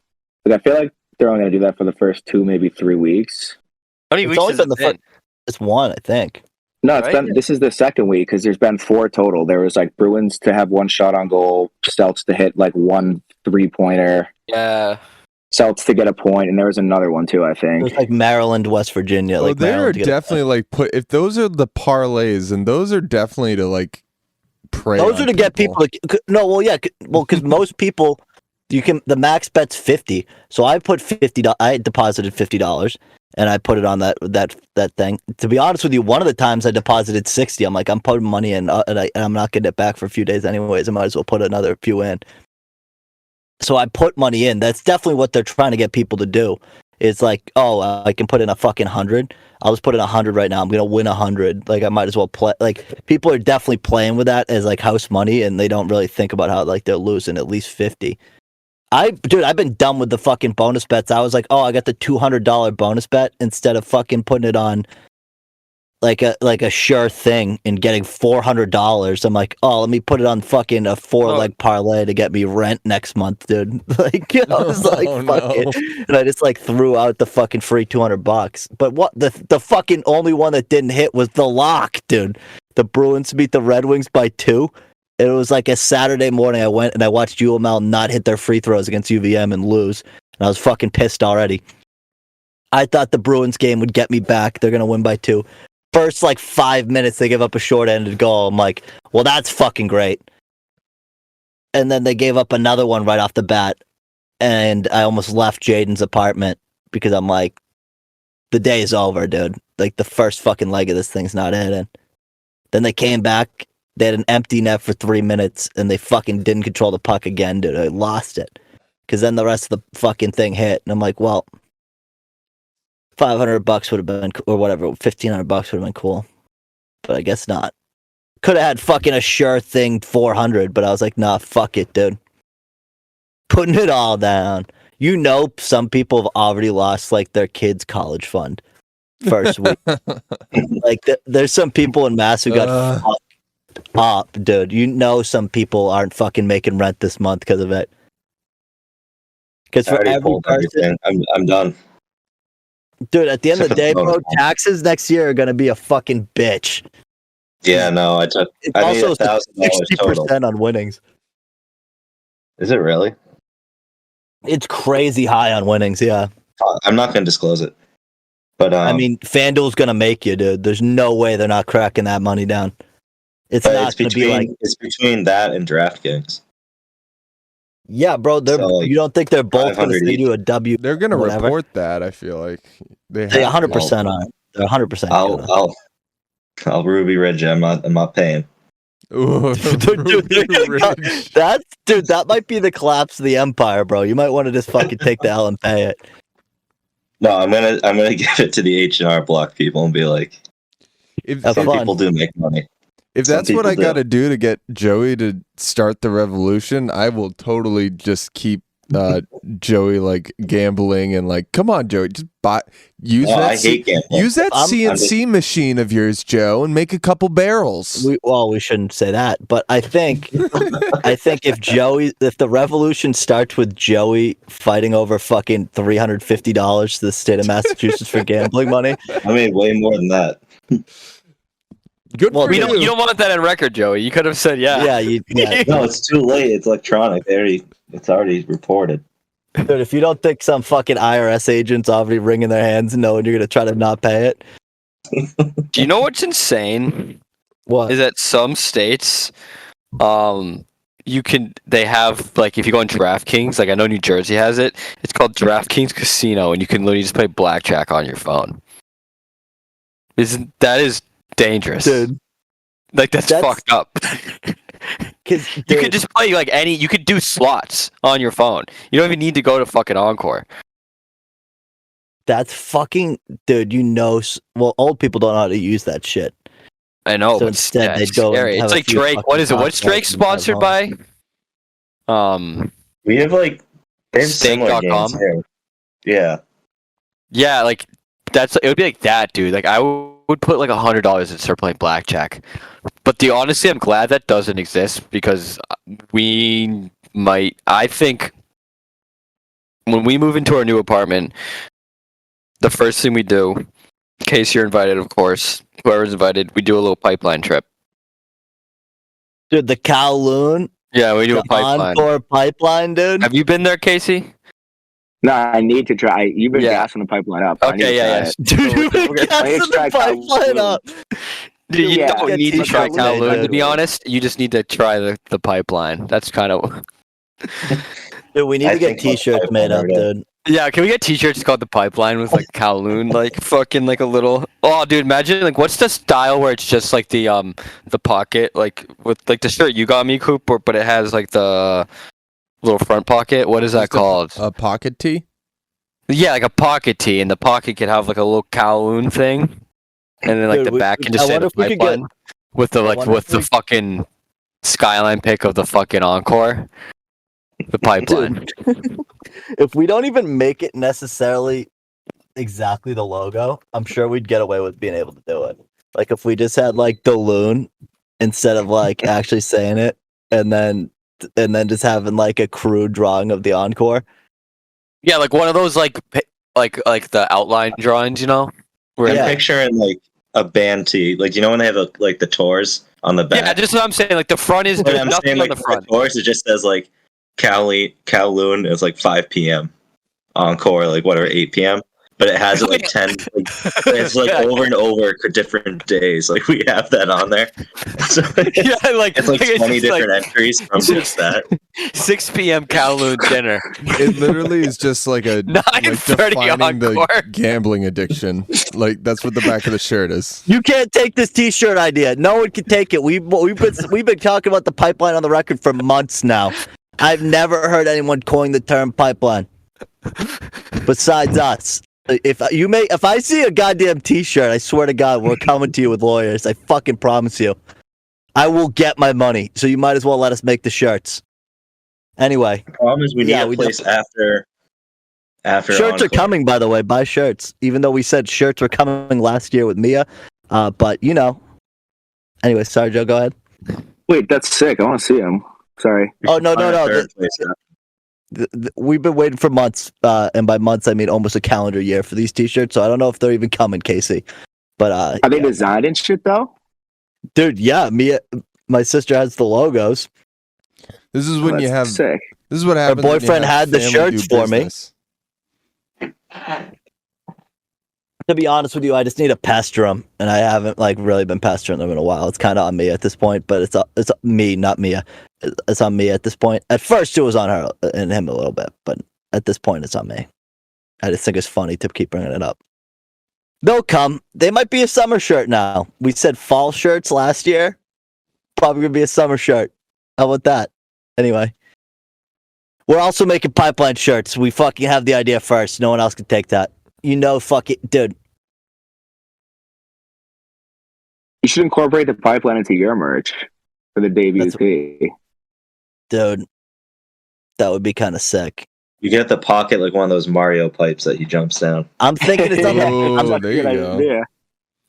Like I feel like they're only going to do that for the first 2, maybe 3 weeks. How many weeks is it? It's 1, I think. No, it's Right? been this is the second week because there's been 4 total. There was like Bruins to have 1 shot on goal, Celts to hit like 1 3-pointer, Yeah. Celts to get a point, and there was another one too, I It think. was like Maryland, West Virginia. Oh, Like they are Maryland to get a definitely like if those are the parlays, and those are definitely to like prey. Those on are to get people to no. Well, yeah, because most people the max bet's 50. So I put $50. I deposited $50 and I put it on that thing. To be honest with you, one of the times I deposited 60. I'm like, I'm putting money in, and I'm not getting it back for a few days anyways. I might as well put another few in. So I put money in. That's definitely what they're trying to get people to do. It's like, oh, I can put in a fucking 100. I'll just put in 100 right now. I'm gonna win 100. Like I might as well play. Like people are definitely playing with that as like house money, and they don't really think about how like they're losing at least 50. I've been done with the fucking bonus bets. I was like, oh, I got the $200 bonus bet instead of fucking putting it on like a sure thing and getting $400. I'm like, oh, let me put it on fucking a 4-leg parlay to get me rent next month, dude. Like, I was like, fuck it, and I just like threw out the fucking free $200. But what the fucking only one that didn't hit was the lock, dude. The Bruins beat the Red Wings by 2. It was like a Saturday morning. I went and I watched UML not hit their free throws against UVM and lose, and I was fucking pissed already. I thought the Bruins game would get me back. They're gonna win by 2. First, like 5 minutes, they give up a short-ended goal. I'm like, well, that's fucking great. And then they gave up another one right off the bat, and I almost left Jaden's apartment because I'm like, the day is over, dude. Like, the first fucking leg of this thing's not hitting. Then they came back. They had an empty net for 3 minutes, and they fucking didn't control the puck again, dude. I lost it. Because then the rest of the fucking thing hit, and I'm like, well, $500 would have been, or whatever, $1,500 would have been cool, but I guess not. Could have had fucking a sure thing 400, but I was like, nah, fuck it, dude. Putting it all down. You know, some people have already lost like their kids' college fund first week. Like, there's some people in Mass who got fucked up, dude. You know, some people aren't fucking making rent this month because of it. Because for every person, I'm done. Dude, at the end of the day, bro, taxes next year are gonna be a fucking bitch. Yeah, no, I took. It's I made also $1,000 total. 60% on winnings. Is it really? It's crazy high on winnings, yeah. I'm not going to disclose it, but I mean, FanDuel's gonna make you, dude. There's no way they're not cracking that money down. It's but not it's gonna be like, it's between that and DraftKings. yeah, bro. They're So, like, you don't think they're both gonna 500 send each. you a W? They're gonna whatever. report that. I feel like they They have 100% are. They're 100%. I'll Ruby Ridge. I'm not paying. Ooh, Dude, that might be the collapse of the empire, bro. You might want to just fucking take the L and pay it. No, I'm gonna give it to the H&R Block people and be like, if, Have some fun. people do make money. if Some that's what people I do. got to do to get Joey to start the revolution, I will totally just keep Joey like gambling and like, come on, Joey, just use Oh, that I hate gambling. use that I'm CNC machine of yours, Joe, and make a couple barrels. We shouldn't say that, but I think if the revolution starts with Joey fighting over fucking $350 to the state of Massachusetts for gambling money, I mean, way more than that. Good Well, for You you. don't want that in record, Joey. You could have said yeah. yeah. No, it's too late. It's electronic. It's already reported. Dude, if you don't think some fucking IRS agent's already wringing their hands and knowing you're gonna try to not pay it, Do you know what's insane? what? Is that some states, they have like if you go on DraftKings, like I know New Jersey has it. It's called DraftKings Casino, and you can literally just play blackjack on your phone. That is dangerous, Dude, Like that's fucked up. because You could just play like you could do slots on your phone. You don't even need to go to fucking Encore. that's fucking dude. Well, old people don't know how to use that shit. I know, So but instead yeah, they'd it's go and scary. have It's a like few Drake. fucking What is it? What's cocktails Drake and drive sponsored by? We have they have similar Steak.com? games here. Yeah. Yeah, like it would be like that, dude. Like I would put like $100 and start playing blackjack. But honestly, I'm glad that doesn't exist because I think when we move into our new apartment, the first thing we do, in case you're invited, of course, Whoever's invited, we do a little pipeline trip. Dude, the Kowloon, Yeah, we do the a pipeline. Encore pipeline, dude. Have you been there, Casey? No, I need to try. You've been Yeah. gassing the pipeline up. I need Okay, to yeah, try yeah. it. Dude, So you've been we're gonna- gassing the pipeline up. Dude, you Yeah. don't need to Get try t-shirts made, Kowloon, to dude. be honest. You just need to try the pipeline. That's kind of... Dude, we need I to get think that's t-shirts made up, pipeline, dude. Yeah, can we get t-shirts called the pipeline with like Kowloon, like fucking like a little... Oh, dude, imagine like what's the style where it's just like the pocket, like with like the shirt you got me, Coop, but it has like the little front pocket. What is that called? A pocket tee? Yeah, like a pocket tee, and the pocket could have like a little Kowloon thing, and then like Dude, the we- back can I just say wonder the if we could get- pipeline with the like wonder with if the we- fucking skyline pic of the fucking Encore. The pipeline. If we don't even make it necessarily exactly the logo, I'm sure we'd get away with being able to do it. Like if we just had like the loon instead of like actually saying it, and then just having like a crude drawing of the Encore. Yeah, like one of those like the outline drawings, you know? Where I'm Yeah. picturing like a band tee, like you know when they have like the tours on the back. yeah, just what I'm saying. Like the front is But there's I'm nothing saying on like the front. tours, it just says like Kowloon is like 5 p.m. Encore, like whatever 8 p.m. But it has it like 10. Like, it's like Yeah. over and over for different days. Like we have that on there. So Yeah, like it's like 20 just, different entries from just that. 6 p.m. Kowloon dinner. It literally is just like a like 9:30 defining the Encore. gambling addiction. Like that's what the back of the shirt is. You can't take this T-shirt idea. No one can take it. We've been talking about the pipeline on the record for months now. I've never heard anyone coin the term pipeline besides us. If I see a goddamn T-shirt, I swear to God, we're coming to you with lawyers. I fucking promise you. I will get my money. So you might as well let us make the shirts. Anyway, The problem is we need Yeah, a we place after shirts are Encore. coming. By the way, buy shirts. Even though we said shirts were coming last year with Mia, but you know. Anyway, sorry, Joe. Go ahead. Wait, that's sick. I want to see him. Sorry. Oh no. Find a third place after. We've been waiting for months, and by months I mean almost a calendar year for these T-shirts. So I don't know if they're even coming, Casey. But Are they yeah. designed and shit though? Dude, yeah, Mia, my sister has the logos. This is Oh, when you that's have. sick. This is what happens. when you boyfriend have had the family shirts do for me. business. To be honest with you, I just need to pester them, and I haven't like really been pestering them in a while. It's kind of on me at this point, but it's me, not Mia. It's on me at this point. At first, it was on her and him a little bit, but at this point, it's on me. I just think it's funny to keep bringing it up. They'll come. They might be a summer shirt now. We said fall shirts last year. Probably gonna be a summer shirt. How about that? Anyway, we're also making pipeline shirts. We fucking have the idea first. No one else can take that. You know, fuck it, dude. You should incorporate the pipeline into your merch for the debut That's- tee. Dude, that would be kind of sick. You get the pocket like one of those Mario pipes that he jumps down. I'm thinking it's on. Oh, there you go. Yeah.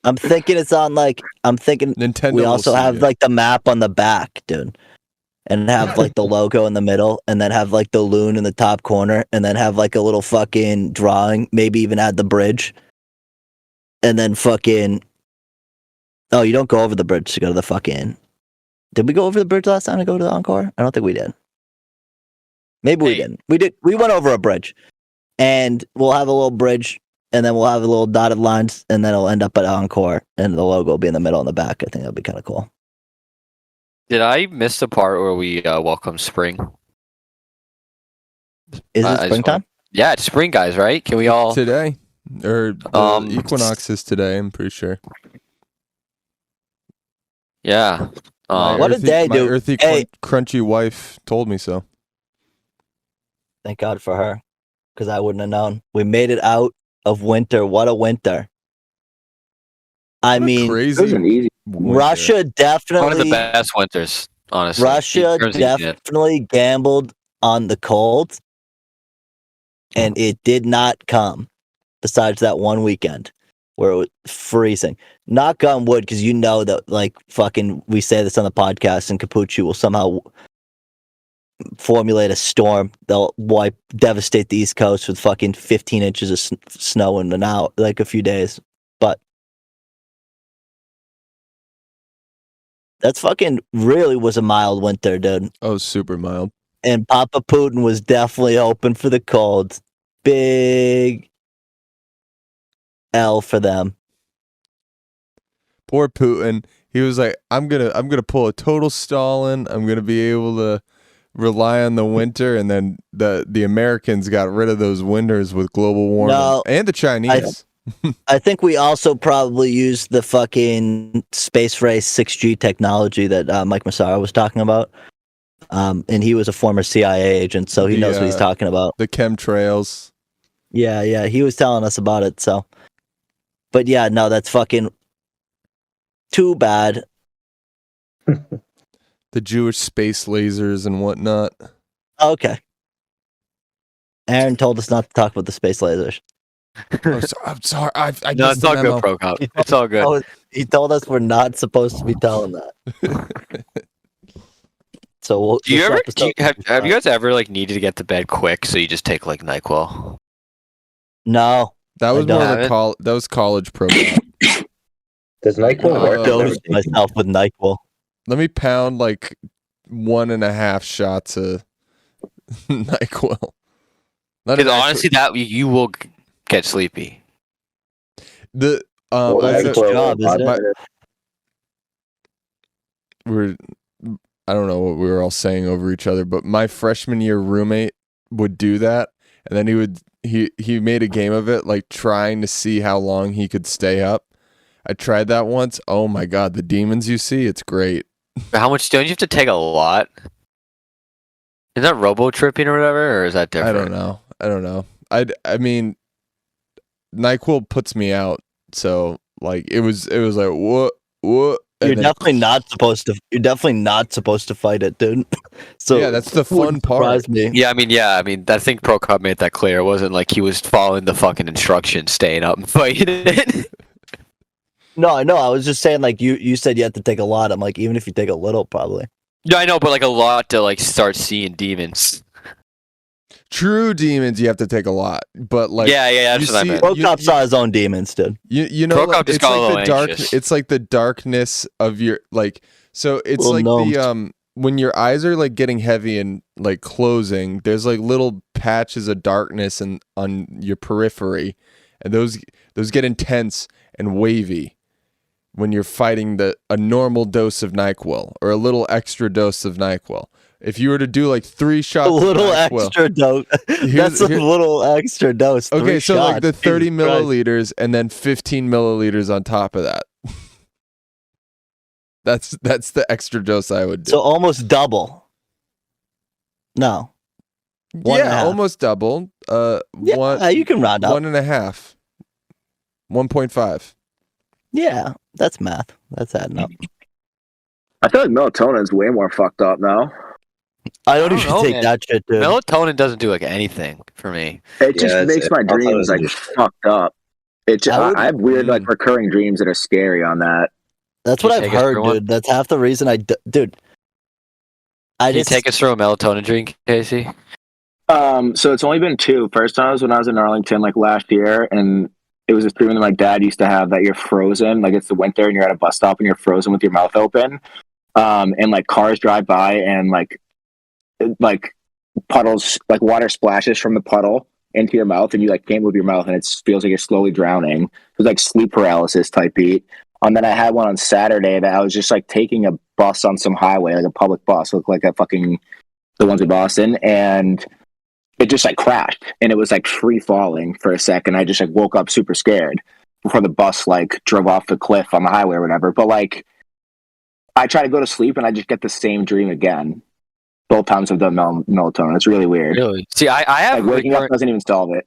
I'm thinking it's on like. I'm thinking Nintendo. we will also see have it. like the map on the back, dude, and have like the logo in the middle, and then have like the loon in the top corner, and then have like a little fucking drawing. Maybe even add the bridge, and then fucking. Oh, you don't go over the bridge to go to the fucking. Did we go over the bridge last time to go to the Encore? I don't think we did. Maybe we Hey. didn't. We did. We went over a bridge, and we'll have a little bridge, and then we'll have a little dotted lines, and then it'll end up at Encore, and the logo will be in the middle and the back. I think that'll be kind of cool. Did I miss the part where we welcome spring? Is I it just springtime? Yeah, it's spring, guys. Right? Can we all? today, or the Um, equinox is today. I'm pretty sure. Yeah. My What a day, my dude. earthy, Hey. crunchy wife told me so. Thank God for her, because I wouldn't have known. We made it out of winter. What a winter! I What a mean, It was crazy. an easy. winter. Russia One of the definitely. best winters, honestly. Russia In terms of heat. definitely gambled on the cold, and it did not come. Besides that one weekend where it was freezing. Knock on wood, because you know that, like, fucking, we say this on the podcast, and Capucci will somehow formulate a storm. They'll devastate the East Coast with fucking 15 inches of snow in an hour, like a few days. But That's fucking really was a mild winter, dude. Oh, super mild. And Papa Putin was definitely hoping for the cold. Big L for them. Poor Putin. He was like, I'm gonna pull a total Stalin. I'm gonna be able to rely on the winter, and then the Americans got rid of those winters with global warming, and the Chinese. I think we also probably used the fucking space race 6G technology that Mike Massaro was talking about. And he was a former CIA agent, so he knows what he's talking about. The chemtrails. Yeah, he was telling us about it, so. But yeah, no, that's fucking too bad. The Jewish space lasers and whatnot. Okay. Aaron told us not to talk about the space lasers. Oh, I'm sorry. I No, it's all good, Pro Cop. It's all good. He told us we're not supposed to be telling that. So have you guys ever like needed to get to bed quick, so you just take like NyQuil? No. That was more of a that was college program. Does NyQuil work? I dosed myself with NyQuil. Let me pound like 1.5 shots of NyQuil. Because honestly, that you will get sleepy. The that's a job, isn't it? I don't know what we were all saying over each other, but my freshman year roommate would do that, and then he made a game of it, like trying to see how long he could stay up. I tried that once. Oh my god, the demons you see, it's great. How much don't you have to take a lot? Is that robo tripping or whatever, or is that different? I don't know. I mean, NyQuil puts me out, so like it was like what. You're definitely not supposed to fight it, dude. So yeah, that's the fun part. Me. Yeah, I mean, I think Pro Cop made that clear. It wasn't like he was following the fucking instructions, staying up and fighting it. No, I know. I was just saying, like you said, you had to take a lot. I'm like, even if you take a little, probably. No, I know, but like a lot to like start seeing demons. True demons, you have to take a lot, but like yeah, that's what I meant. Pro Cop saw his own demons, dude. You know, like, it's like the dark. It's like the darkness of your like. So it's like the when your eyes are like getting heavy and like closing. There's like little patches of darkness and on your periphery, and those get intense and wavy when you're fighting a normal dose of NyQuil or a little extra dose of NyQuil. If you were to do like 3 shots, a little extra dose. That's a little extra dose. Okay, so like the 30 milliliters and then 15 milliliters on top of that. That's the extra dose I would do. So almost double. No. Almost double. You can round up. 1.5. 1.5. Yeah, that's math. That's adding up. I feel like melatonin is way more fucked up now. I don't even take that shit, dude. Melatonin doesn't do like anything for me. It just makes my dreams like fucked up. I have weird like recurring dreams that are scary on that. That's what I've heard, dude. That's half the reason dude. Can you take us through a melatonin drink, Casey? So it's only been 2. First time was when I was in Arlington like last year, and it was this dream that my dad used to have that you're frozen, like it's the winter and you're at a bus stop and you're frozen with your mouth open, and like cars drive by and like puddles, like water splashes from the puddle into your mouth, and you like can't move your mouth, and it feels like you're slowly drowning. It was like sleep paralysis type beat. And then I had one on Saturday that I was just like taking a bus on some highway, like a public bus, looked like the ones in Boston, and it just like crashed, and it was like free falling for a second. I just like woke up super scared before the bus like drove off the cliff on the highway or whatever. But like, I try to go to sleep and I just get the same dream again. Both times I've done melatonin. It's really weird. Really? See, I have like waking up doesn't even solve it.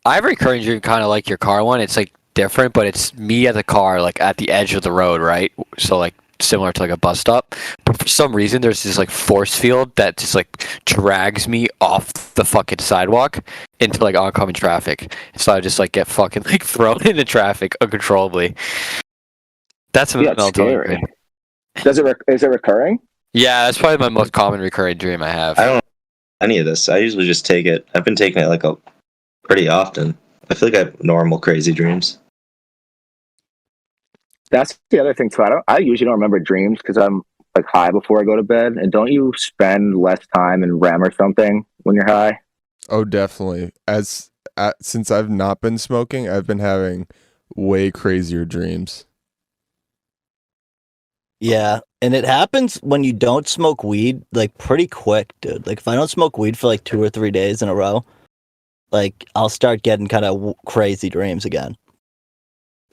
I have a recurring dream kind of like your car one. It's like different, but it's me at the car, like at the edge of the road, right? So like similar to like a bus stop. But for some reason, there's this like force field that just like drags me off the fucking sidewalk into like oncoming traffic. So I just like get fucking like thrown into traffic uncontrollably. That's scary. Is it recurring? Yeah, that's probably my most common recurring dream I have. I don't know any of this. I usually just take it. I've been taking it like pretty often. I feel like I have normal crazy dreams. That's the other thing too. I usually don't remember dreams because I'm like high before I go to bed. And don't you spend less time in REM or something when you're high? Oh, definitely. Since I've not been smoking, I've been having way crazier dreams. Yeah, and it happens when you don't smoke weed, like pretty quick, dude. Like if I don't smoke weed for like 2 or 3 days in a row, like I'll start getting kind of crazy dreams again.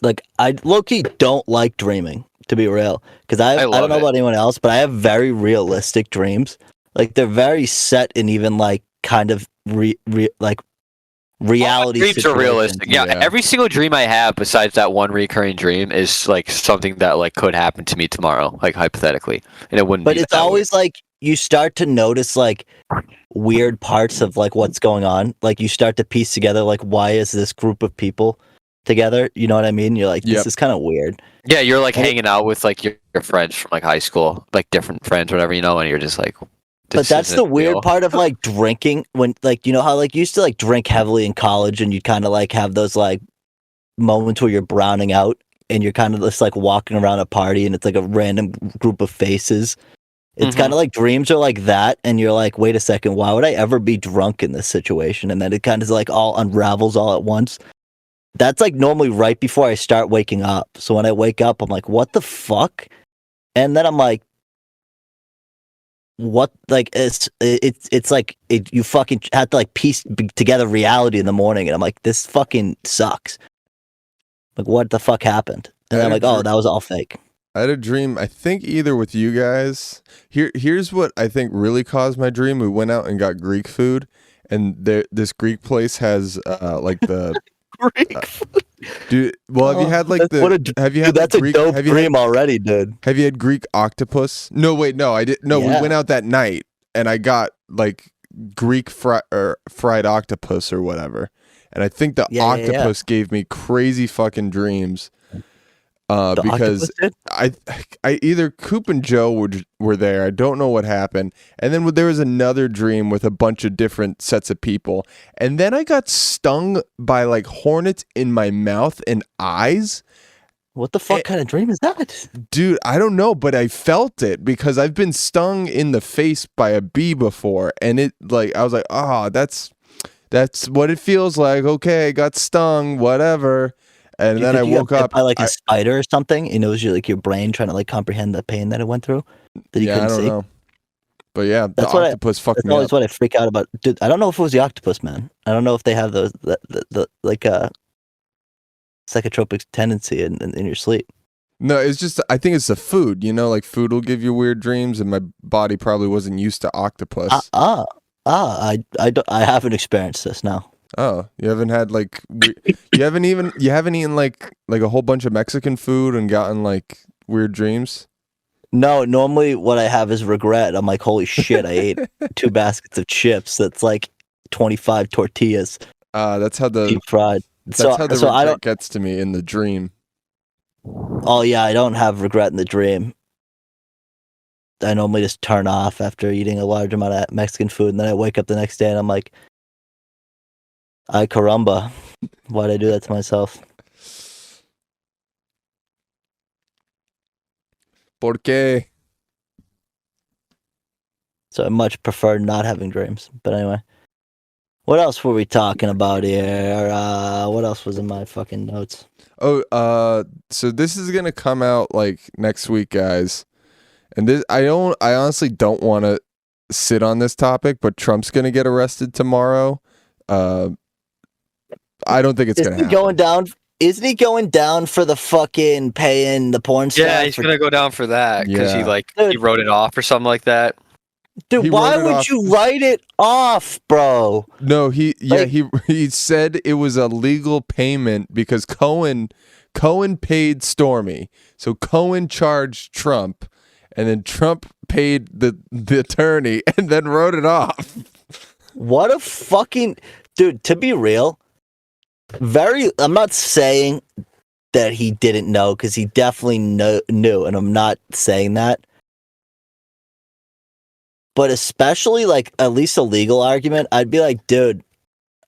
Like I low-key don't like dreaming, to be real, because I don't love know it. about anyone else, but I have very realistic dreams. Like they're very set and even like kind of like reality Dreams are situations. realistic. Yeah, Yeah. every single dream I have, besides that one recurring dream, is like something that like could happen to me tomorrow, like hypothetically, and it wouldn't. But be it's that way. always like you start to notice like weird parts of like what's going on. Like you start to piece together like why is this group of people together? You know what I mean? You're like, this Yep. is kind of weird. Yeah, you're like And hanging out with like your friends from like high school, like different friends, whatever, you know, and you're just like. But that's the isn't weird real. part of like drinking when like you know how like you used to like drink heavily in college and you kind of like have those like moments where you're browning out and you're kind of just like walking around a party and it's like a random group of faces. It's kind of like dreams are like that and you're like, wait a second, why would I ever be drunk in this situation? And then it kind of like all unravels all at once. That's like normally right before I start waking up. So when I wake up, I'm like, what the fuck? And then I'm like, what? Like it's like you fucking have to like piece together reality in the morning, and I'm like, this fucking sucks. Like, what the fuck happened? And then I'm like, oh, that was all fake. I had a dream, I think either with you guys. Here's what I think really caused my dream. We went out and got Greek food, and this Greek place has like the Greek food. Dude, well, have you had like have you had that's Greek, a dope have you dream already, dude. Have you had Greek octopus? No, wait, no, I didn't. No, Yeah. we went out that night and I got like Greek fried octopus or whatever. And I think the octopus gave me crazy fucking dreams. Because I either Coop and Joe were there. I don't know what happened. And then there was another dream with a bunch of different sets of people. And then I got stung by like hornets in my mouth and eyes. What the fuck kind of dream is that? Dude, I don't know, but I felt it because I've been stung in the face by a bee before. And it like, I was like, oh, that's what it feels like. Okay, I got stung, whatever. And then I woke up by like a spider or something, and it was like your brain trying to like comprehend the pain that it went through that you couldn't I don't see. know. But yeah, That's the octopus fucked me That's always up. what I freak out about. Dude, I don't know if it was the octopus, man. I don't know if they have those the like psychotropic tendency in your sleep. No, it's just I think it's the food. You know, like food will give you weird dreams, and my body probably wasn't used to octopus. I haven't experienced this now. Oh, you haven't had like you haven't eaten like a whole bunch of Mexican food and gotten like weird dreams? No, normally what I have is regret. I'm like, holy shit, I ate 2 baskets of chips. That's like 25 tortillas. That's how the deep fried. That's how the regret gets to me in the dream. Oh yeah, I don't have regret in the dream. I normally just turn off after eating a large amount of Mexican food, and then I wake up the next day and I'm like, ay caramba, why'd I do that to myself? ¿Por qué? So I much prefer not having dreams. But anyway, what else were we talking about here? What else was in my fucking notes? Oh, so this is gonna come out like next week, guys. And this, I honestly don't want to sit on this topic, but Trump's gonna get arrested tomorrow. I don't think it's gonna happen. Isn't he going down for the fucking paying the porn star? Yeah, he's gonna go down for that because he wrote it off or something like that. Dude, why would you write it off, bro? No, he said it was a legal payment because Cohen paid Stormy. So Cohen charged Trump, and then Trump paid the attorney and then wrote it off. What a fucking dude, to be real, I'm not saying that he didn't know, because he definitely knew, and I'm not saying that. But especially, like, at least a legal argument, I'd be like, dude,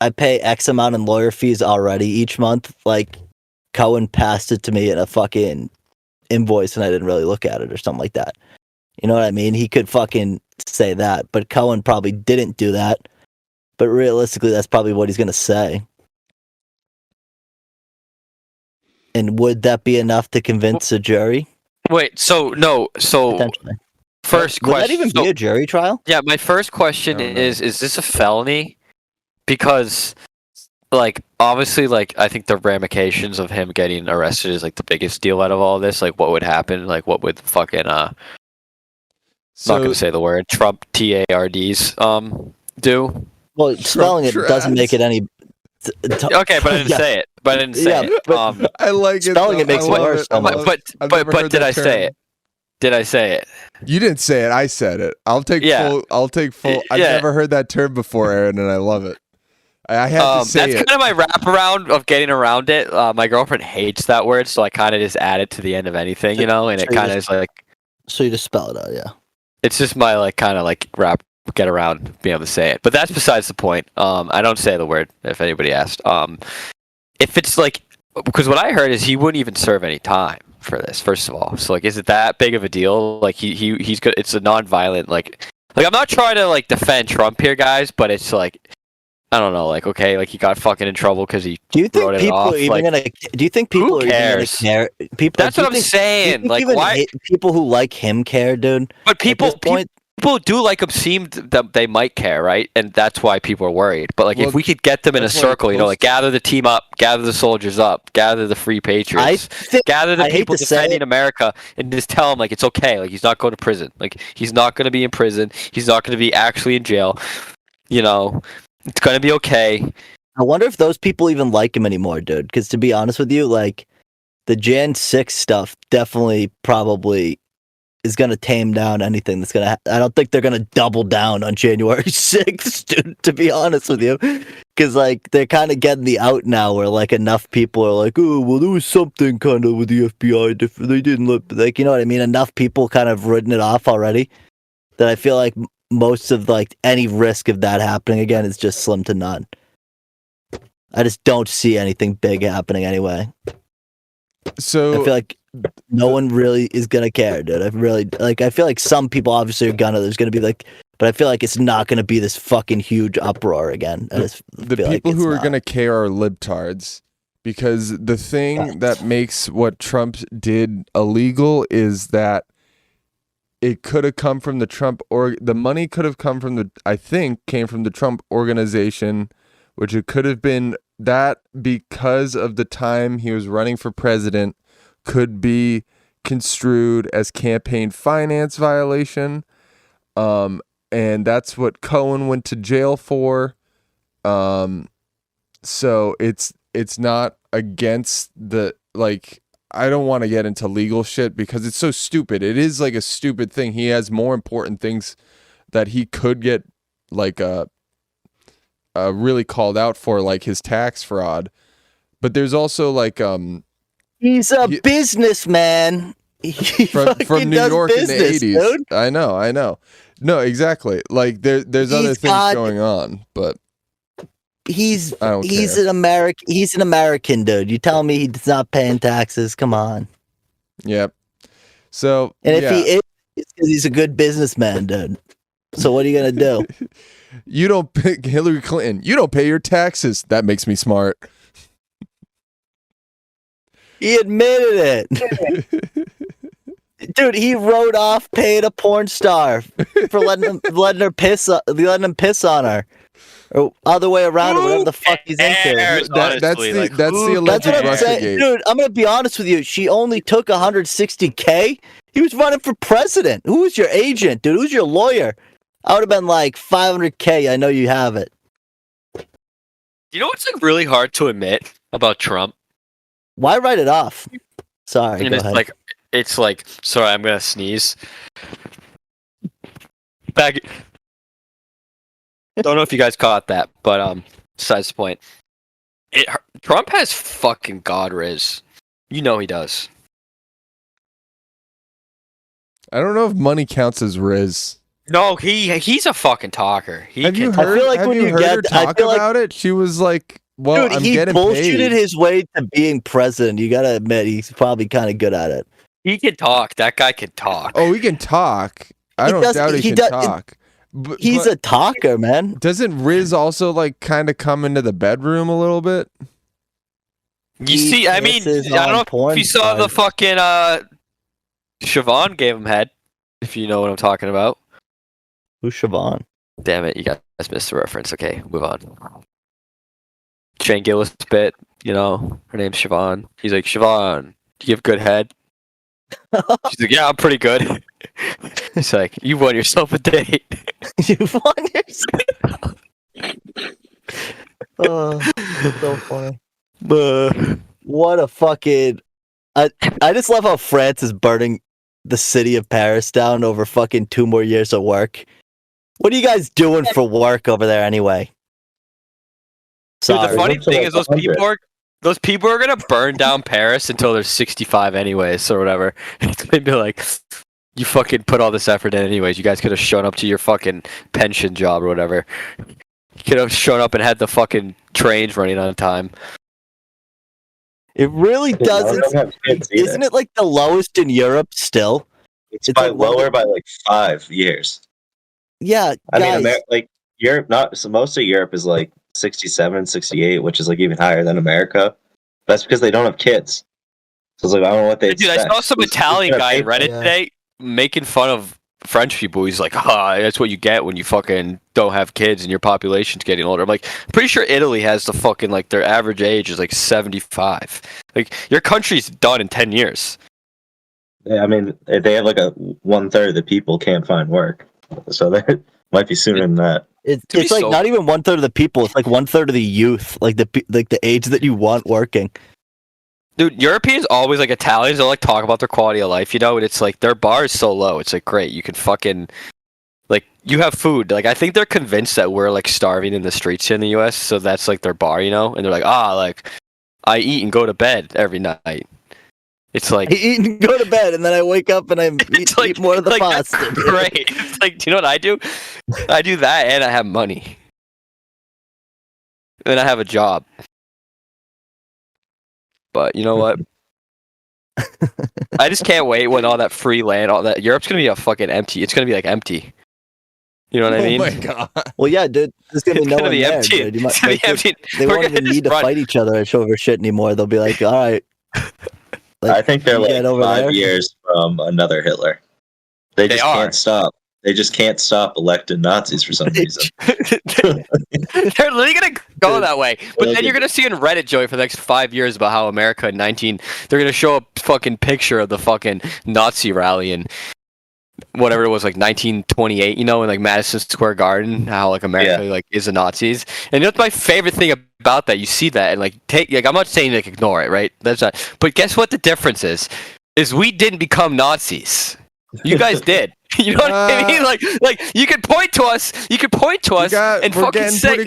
I pay X amount in lawyer fees already each month. Like, Cohen passed it to me in a fucking invoice and I didn't really look at it or something like that. You know what I mean? He could fucking say that, but Cohen probably didn't do that. But realistically, that's probably what he's going to say. And would that be enough to convince a jury? Wait, so Potentially. first Would question. that even be a jury trial? Yeah, my first question I don't know. is this a felony? Because, like, obviously, like, I think the ramifications of him getting arrested is, like, the biggest deal out of all this. Like, what would happen? Like, what would fucking, not gonna say the word, Trump, TARDs, do? Well, spelling it doesn't make it any... Okay, but I didn't say it. But I didn't say it. but I like it. spelling it though. makes I it love worse. I love it. I've never But heard did that I say term. it? Did I say it? You didn't say it. I said it. I'll take full. I've Yeah. never heard that term before, Aaron, and I love it. I had to say that's it. kind of my wraparound of getting around it. My girlfriend hates that word, so I kind of just add it to the end of anything, you know, and it kind of is like... So you just spell it out, yeah. It's just my, like, kind of, like, get around being able to say it. But that's besides the point. I don't say the word, if anybody asked. If it's, like... Because what I heard is he wouldn't even serve any time for this, first of all. So, like, is it that big of a deal? Like, he's good. It's a non-violent, like, I'm not trying to, like, defend Trump here, guys, but it's, like, I don't know, like, okay, like, he got fucking in trouble because he Do you think wrote it people off. are even Like, gonna? Do you think people who are even gonna cares? care? People. That's do you what I'm think- do you saying. think Like, even why? people who like him care, dude? But At this people point, do like him seem that they might care, right? And that's why people are worried. But, like, Well, if we could get them in a that's why you're circle, you know, like, supposed to. gather the team up, gather the soldiers up, gather the free I patriots, think gather the I hate people to say defending it. America, and just tell him, like, it's okay. Like, he's not going to prison. Like, he's not going to be in prison. He's not going to be actually in jail. You know, it's going to be okay. I wonder if those people even like him anymore, dude. Because to be honest with you, like the Jan 6 stuff definitely probably is going to tame down anything that's going to... I don't think they're going to double down on January 6th, dude, to be honest with you. Because, like, they're kind of getting the out now where, like, enough people are like, oh, well, there was something kind of with the FBI. They didn't look... Like, you know what I mean? Enough people kind of ridden it off already that I feel like most of, like, any risk of that happening again is just slim to none. I just don't see anything big happening anyway. So I feel like no one really is gonna care, dude. I feel like some people obviously are gonna. There's gonna be like, but I feel like it's not gonna be this fucking huge uproar again. the people who are going to care are libtards, because the thing that makes what Trump did illegal is that it could have come from the Trump, or the money could have come from came from the Trump organization, which it could have been that because of the time he was running for president could be construed as campaign finance violation. And that's what Cohen went to jail for. So it's not against the, like, I don't want to get into legal shit because it's so stupid. It is like a stupid thing. He has more important things that he could get, like, really called out for, like his tax fraud. But there's also, like, he's a businessman. He from New does York in the business, 80s. dude. I know. No, exactly. Like there's other things going on, but He's I don't care. an American. He's an American, dude. You tell me he's not paying taxes? Come on. Yep. So And if yeah. he is, it's because he's a good businessman, dude. So what are you gonna do? You don't pick Hillary Clinton. You don't pay your taxes. That makes me smart. He admitted it. Dude, he wrote off paying a porn star for letting him piss on her, or other way around, or whatever the fuck he's into. cares? That's Honestly, the like, that's the who alleged That's what I'm Russia saying, gate. dude. I'm gonna be honest with you. She only took 160K. He was running for president. Who was your agent, dude? Who's your lawyer? I would have been like 500K. I know you have it. You know what's, like, really hard to admit about Trump? Why write it off? Sorry, And go it's ahead. like, sorry, I'm gonna sneeze. Back. Don't know if you guys caught that, but besides the point. Trump has fucking God riz. You know he does. I don't know if money counts as riz. No, he's a fucking talker. Have you I heard? feel like have when you you heard get- her I talk feel like- about it? She was like, "Well, Dude, I'm he getting bullshitted paid." his way to being president. You gotta admit, he's probably kind of good at it. He can talk. That guy can talk. Oh, he can talk. I don't doubt he can talk. He's a talker, man. Doesn't Riz also like kind of come into the bedroom a little bit? You see, I mean, I don't know if you saw the fucking Siobhan gave him head. If you know what I'm talking about. Who's Siobhan? Damn it, you guys missed the reference. Okay, move on. Shane Gillis bit, you know, her name's Siobhan. He's like, Siobhan, do you give good head? She's like, yeah, I'm pretty good. He's like, you won yourself a date. You won yourself. Oh, that's so funny. What a fucking... I just love how France is burning the city of Paris down over fucking 2 more years of work. What are you guys doing for work over there anyway? Dude, Sorry. the funny thing is those people are gonna burn down Paris until they're 65 anyways, or whatever. It's gonna be like, you fucking put all this effort in anyways. You guys could have shown up to your fucking pension job or whatever. You could have shown up and had the fucking trains running on time. It really doesn't. Isn't it like the lowest in Europe still? It's by like lower by like 5 years. Yeah, I guys. mean, like Europe, so most of Europe is like 67, 68, which is like even higher than America. That's because they don't have kids. So it's like, I don't know what they Dude, I expect. saw some Italian guy on Reddit today making fun of French people. He's like, that's what you get when you fucking don't have kids and your population's getting older. I'm like, pretty sure Italy has the fucking, like, their average age is like 75. Like, your country's done in 10 years. Yeah, I mean, they have like a 1/3 of the people can't find work. So that might be sooner than that. It's like not even 1/3 of the people. It's like 1/3 of the youth, like the age that you want working. Dude, Europeans always, like, Italians, they'll, like, talk about their quality of life, you know, and it's like, their bar is so low. It's like, great, you can fucking, like, you have food. Like, I think they're convinced that we're, like, starving in the streets here in the U.S., so that's, like, their bar, you know, and they're like, like, I eat and go to bed every night. It's like, I eat and go to bed, and then I wake up and I eat more of the pasta. Great. It's like, do you know what I do? I do that, and I have money, and I have a job. But you know what? I just can't wait when all that free land, all that Europe's gonna be a fucking empty. It's gonna be like empty. You know what I mean? Oh my god. Well, yeah, dude. There's gonna be no one there, empty. dude. It's gonna be empty. They won't even need to fight each other over shit anymore. They'll be like, all right. Like, I think they're like 5 years from another Hitler. They just can't stop. They just can't stop elected Nazis for some reason. They're literally gonna go that way. But then you're gonna see in Reddit, Joey, for the next 5 years about how America in they're gonna show a fucking picture of the fucking Nazi rally in whatever it was, like 1928, you know, in like Madison Square Garden, how like America like is the Nazis. And that's my favorite thing about that. You see that and like I'm not saying like ignore it, right? That's not. But guess what the difference is we didn't become Nazis. You guys did. You know what I mean? Like you could point to us. You could point to us and fucking say,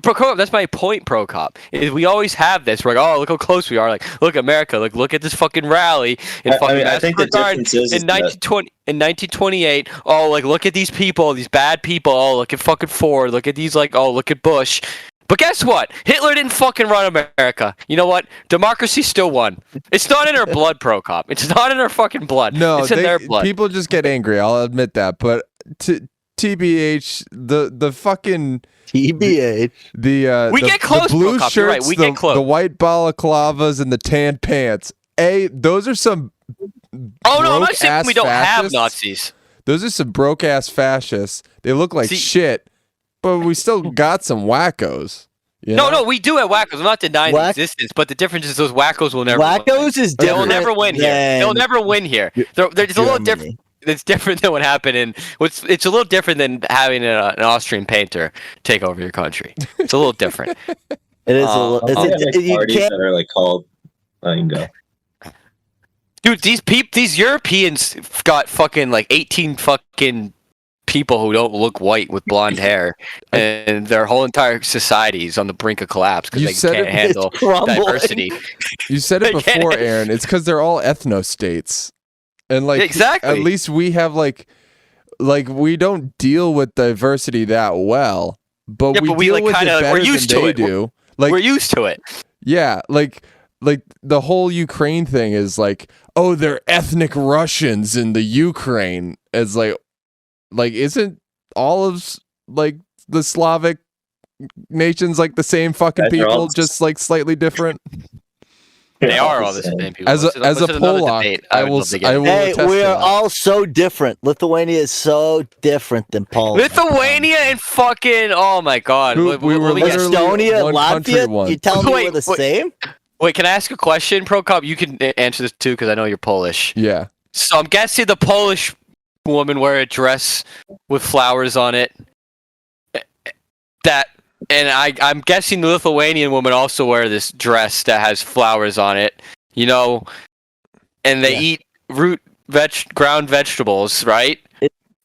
Pro-cop, that's my point, Pro-cop. Is we always have this. We're like, oh, look how close we are. Like, look, America. Like, look at this fucking rally in fucking I think the difference is in 1928. Oh, like, look at these people, these bad people. Oh, look at fucking Ford. Look at these, like, oh, look at Bush. But guess what? Hitler didn't fucking run America. You know what? Democracy still won. It's not in our blood, Pro-cop. It's not in our fucking blood. No, it's in their blood. People just get angry. I'll admit that. But TBH, the fucking TBH, we get close. The blue shirts, right. We get close. The white balaclavas and the tan pants. Those are some. Oh no, I'm not saying we don't fascists. have Nazis. Those are some broke ass fascists. They look like shit, but we still got some wackos. You know? No, we do have wackos. I'm not denying the existence, but the difference is those wackos will never. Wackos is different. They'll never win here. They'll never win here. There's a little different. It's different than what happened in. It's a little different than having an Austrian painter take over your country. It's a little different. It is a little. Parties that are like called. You can go. Dude, these Europeans got fucking like 18 fucking people who don't look white with blonde hair, and their whole entire society is on the brink of collapse because they can't handle diversity. You said it before, Aaron. It's because they're all ethno states. And like exactly. At least we have like we don't deal with diversity that well, but we deal with it better than they do. Like we're used to it. Yeah, like like the whole Ukraine thing is like, oh, they're ethnic Russians in the Ukraine. It's like isn't all of like the Slavic nations like the same fucking Guys are all- people, just like slightly different? They are all the same people. As a Polak, I will Hey, attest we to are that. all so different. Lithuania is so different than Poland. Lithuania and fucking oh my god, Dude, we were Let me guess. literally Estonia, one country Latvia. once. You telling me we're Wait, the wait. same? Wait, can I ask a question, Pro Cop? You can answer this too because I know you're Polish. Yeah. So I'm guessing the Polish woman wear a dress with flowers on it. I'm guessing the Lithuanian woman also wear this dress that has flowers on it. You know, and they eat ground vegetables, right?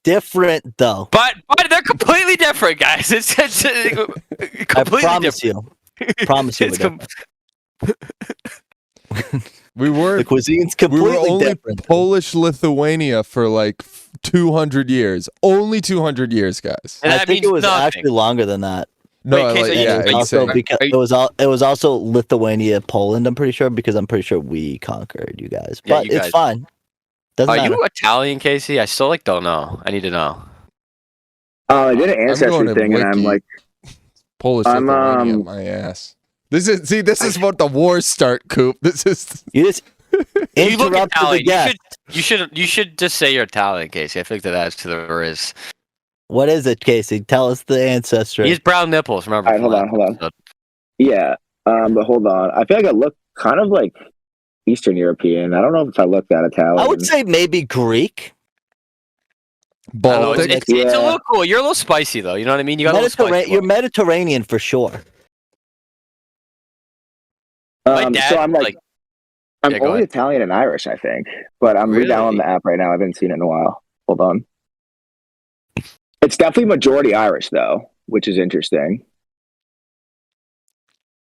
Different though. But they're completely different, guys. It's completely I promise different. you. Promise you. It's we're different. We were The cuisine's we were completely only different. Polish Lithuania for like 200 years. Only 200 years, guys. And I that think means it was nothing. actually longer than that. No, Wait, Casey, yeah, it was also insane. because it was also Lithuania, Poland. I'm pretty sure because I'm pretty sure we conquered you guys. Yeah, But you it's guys- fine. Doesn't Are matter. you Italian, Casey? I still don't know. I need to know. I did an I'm ancestry going to thing, and I'm Wiki. like, Polish I'm, Lithuania, my ass. This is what the wars start, Coop. This is You just You look interrupted the Italian. guest. You should just say you're Italian, Casey. I think that adds to the riz. What is it, Casey? Tell us the ancestry. He has brown nipples. Remember? All right, from hold on. last episode. yeah, but hold on. I feel like I look kind of like Eastern European. I don't know if I look that Italian. I would say maybe Greek. I don't know, Baltic. it's a Yeah. little cool. You're a little spicy though. You know what I mean? You got a little spicy. You're Mediterranean for sure. My dad, so I'm like, I'm Yeah, go only ahead. Italian and Irish, I think. But I'm Really? redownloading the app right now. I haven't seen it in a while. Hold on. It's definitely majority Irish though, which is interesting.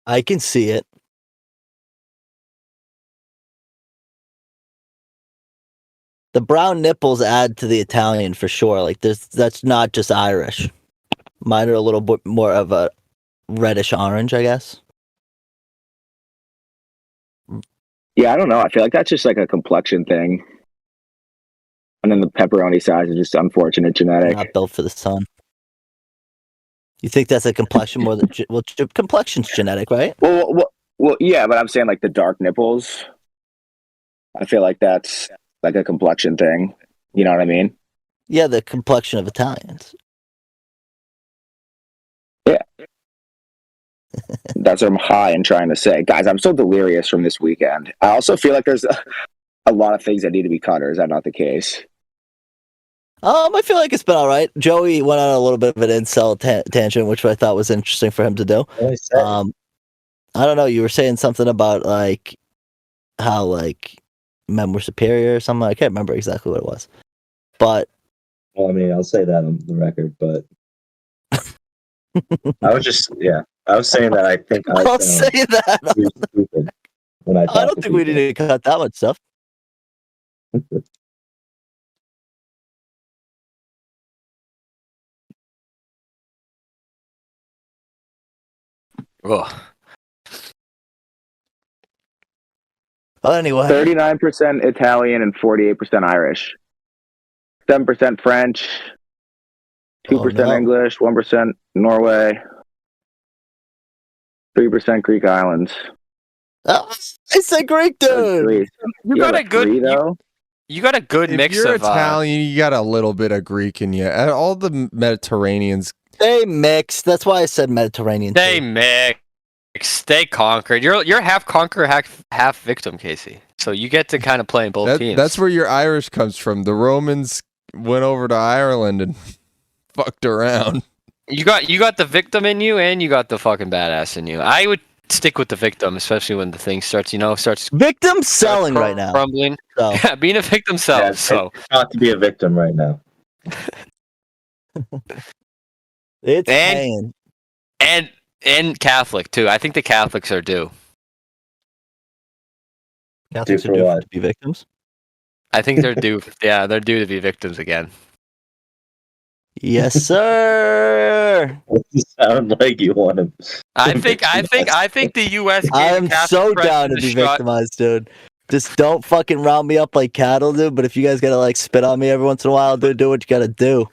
I can see it. The brown nipples add to the Italian for sure. Like that's not just Irish. Mine are a little bit more of a reddish orange, I guess. Yeah, I don't know. I feel like that's just like a complexion thing. And then the pepperoni size is just unfortunate genetic. Not built for the sun. You think that's a complexion more than complexion's genetic, right? Well, yeah, but I'm saying like the dark nipples. I feel like that's like a complexion thing. You know what I mean? Yeah, the complexion of Italians. That's what I'm high and trying to say. Guys, I'm so delirious from this weekend. I also feel like there's a lot of things that need to be cut, or is that not the case? I feel like it's been all right. Joey went on a little bit of an incel tangent, which I thought was interesting for him to do. I don't know. You were saying something about like how like men were superior or something. I can't remember exactly what it was, but Well, I mean, I'll say that on the record, but I was saying that I think I'll say that. too stupid when I I talk don't to think we people. need to cut that much stuff. Ugh. Well, anyway, 39% Italian and 48% Irish. 7% French. 2% no. English. 1% Norway. 3% Greek islands. Oh, I said Greek, dude. Greece. You Yeah, got but a good. three, though. You got a good If mix you're of Italian, you got a little bit of Greek in you. And all the Mediterraneans. They mix. That's why I said Mediterranean. They too. mix. They conquered. You're half conqueror, half victim, Casey. So you get to kind of play in both teams. That's where your Irish comes from. The Romans went over to Ireland and fucked around. You got the victim in you, and you got the fucking badass in you. I would stick with the victim, especially when the thing starts Victim selling right now. crumbling. So Yeah, being a victim sells. Yeah, So it's not to be a victim right now. it's And- paying. and Catholic too. I think the Catholics are due. Catholics for are due what? to be victims. I think they're due. Yeah, they're due to be victims again. Yes, sir. You sound like you want to. I think the U.S. gave I'm the Catholic so Church down to the be shot. victimized, dude. Just don't fucking round me up like cattle, dude. But if you guys gotta like spit on me every once in a while, dude, do what you gotta do.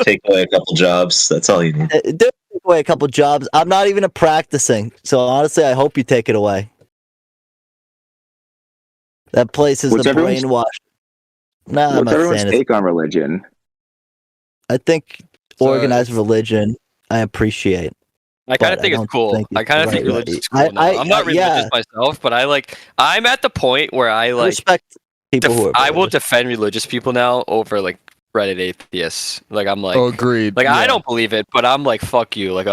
Take away a couple jobs. That's all you need. Do take away a couple jobs. I'm not even practicing, so honestly, I hope you take it away. That place is What's the everyone's- brainwash. Nah, I'm What's not everyone's saying it. take on religion? I think So organized religion, I appreciate. I kind of but think I it's don't cool. think I it's kind the of think right religion way. is cool now. I'm not religious yeah. myself, but I'm at the point where I I respect people who are. I will religious. defend religious people now over like Reddit atheists. Like I'm like, Oh, agreed. like yeah. I don't believe it, but I'm like, fuck you. Like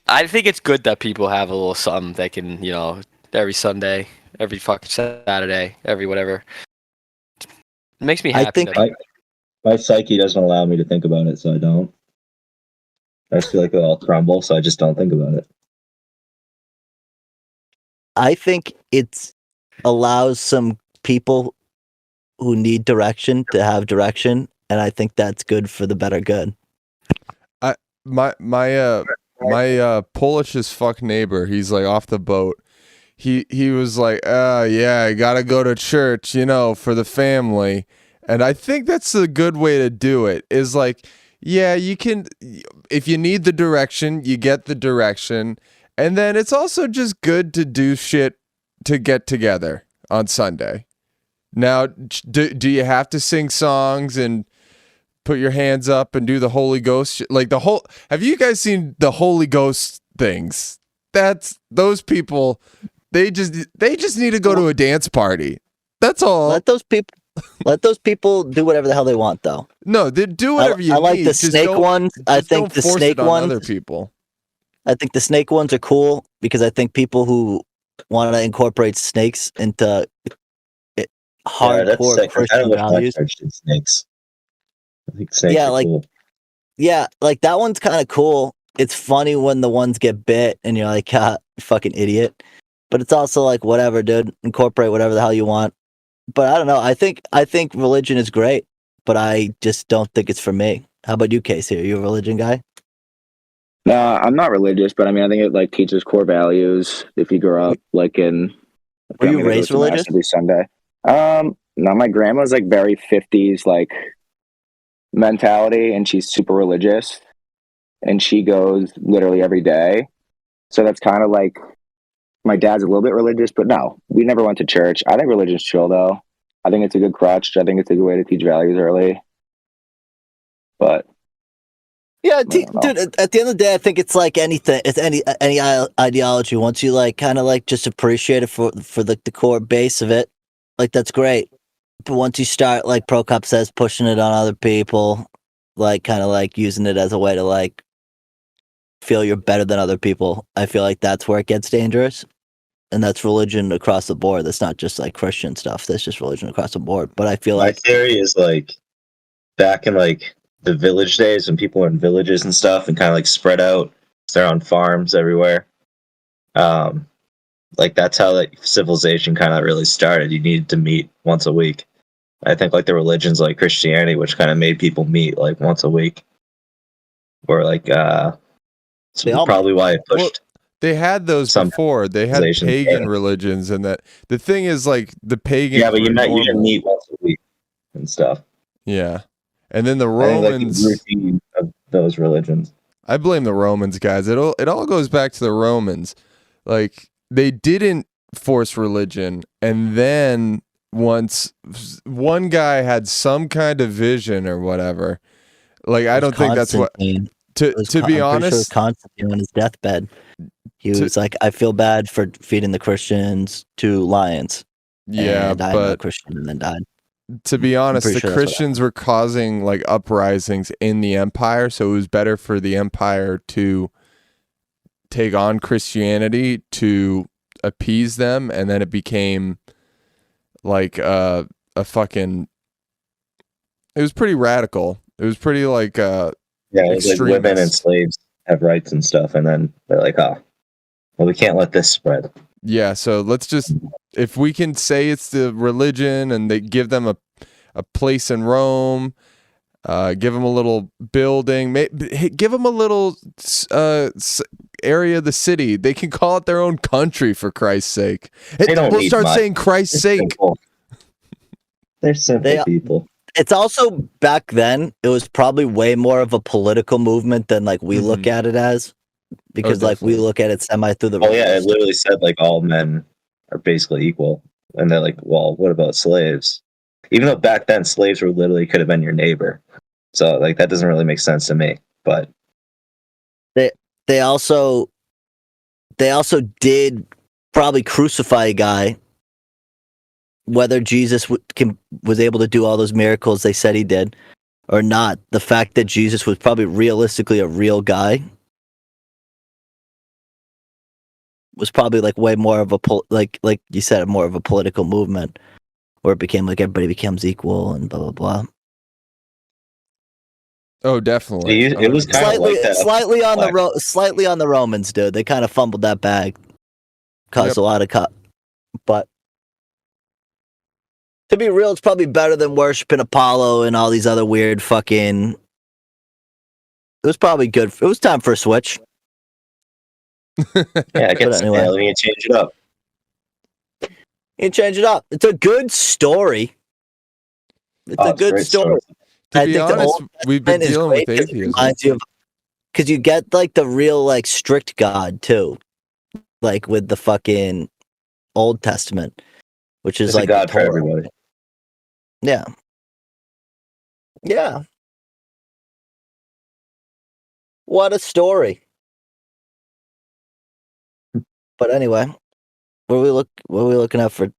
I think it's good that people have a little something they can, every Sunday, every fucking Saturday, every whatever. It makes me I happy. think- that- My psyche doesn't allow me to think about it, so I don't. I just feel like it'll all crumble, so I just don't think about it. I think it allows some people who need direction to have direction, and I think that's good for the better good. my Polish as fuck neighbor, he's like off the boat. He was like, yeah, I gotta go to church, for the family. And I think that's a good way to do it, is like, yeah, you can, if you need the direction, you get the direction. And then it's also just good to do shit to get together on Sunday. Now, do you have to sing songs and put your hands up and do the Holy Ghost shit? Like have you guys seen the Holy Ghost things? That's those people. They just need to go to a dance party. That's all. Let those people do whatever the hell they want, though. No, they do whatever you I like need. the Just snake don't- ones. I just think don't the force snake it on ones. other people. I think the snake ones are cool because I think people who want to incorporate snakes into hardcore Christian values. Snakes. I think snakes Yeah, are like- cool. Yeah, like that one's kind of cool. It's funny when the ones get bit and you're like, you fucking idiot. But it's also like, whatever, dude. Incorporate whatever the hell you want. But I don't know. I think religion is great, but I just don't think it's for me. How about you, Casey? Are you a religion guy? No, I'm not religious, but I mean, I think it like teaches core values. If you grow up like in, a Were you family that raised goes to mass religious? every Sunday. No, my grandma's like very 50s like mentality, and she's super religious, and she goes literally every day. So that's kind of like my dad's a little bit religious, but no, we never went to church. I think religion's chill though. I think it's a good crutch. I think it's a good way to teach values early. But Yeah, don't know. dude. At the end of the day, I think it's like anything. It's any ideology. Once you like kind of like just appreciate it for like the core base of it, like that's great. But once you start, like Procop says, pushing it on other people, like kind of like using it as a way to like feel you're better than other people, I feel like that's where it gets dangerous. And that's religion across the board. That's not just like Christian stuff. That's just religion across the board. But I feel My like theory is like back in like the village days when people were in villages and stuff and kind of like spread out. They're on farms everywhere. Like that's how like civilization kind of really started. You needed to meet once a week. I think like the religions like Christianity, which kind of made people meet like once a week, or like They all probably why it pushed. They had those Some before. They had civilizations, pagan yeah. religions, and that the thing is like the pagan. Yeah, but you didn't meet once a week and stuff. Yeah, and then the I think, like, the Romans. routine of those religions. I blame the Romans, guys. It all goes back to the Romans. Like they didn't force religion, and then once one guy had some kind of vision or whatever, like I don't think that's what. To be honest, Constantine on his deathbed, he was like, "I feel bad for feeding the Christians to lions." yeah, and I'm a but Christian, and then died. to be honest, pretty the sure that's what Christians were causing like uprisings in the empire, so it was better for the empire to take on Christianity to appease them, and then it became like a fucking. It was pretty radical. It was pretty like Yeah, it was like women and extremist. slaves have rights and stuff, and then they're like, well, we can't let this spread. Yeah, so let's just, if we can say it's the religion and they give them a place in Rome, Give them a little building. Give them a little area of the city. They can call it their own country, for Christ's sake. We'll start saying Christ's sake. Simple. They're simple people. It's also back then. It was probably way more of a political movement than like we look at it as, because like we look at it semi through the. Oh yeah, it literally said like all men are basically equal, and they're like, well, what about slaves? Even though back then slaves were literally could have been your neighbor, so like that doesn't really make sense to me. But they also did probably crucify a guy. Whether Jesus was able to do all those miracles they said he did or not, the fact that Jesus was probably realistically a real guy was probably like way more of a like you said, more of a political movement, where it became like everybody becomes equal and blah blah blah. Oh, definitely. It was kind of like that. Slightly on the Romans, dude. They kind of fumbled that bag, caused a lot of but. To be real, it's probably better than worshiping Apollo and all these other weird fucking. It was probably good. It was time for a switch. Yeah, I guess anyway. Let me change it up. You change it up. It's a good story. It's a good story. To be honest, we've been dealing with atheism. Because you get like the real like strict God too, like with the fucking Old Testament, which is There's like a God for everybody. Yeah. Yeah. What a story. But anyway, what are we looking at for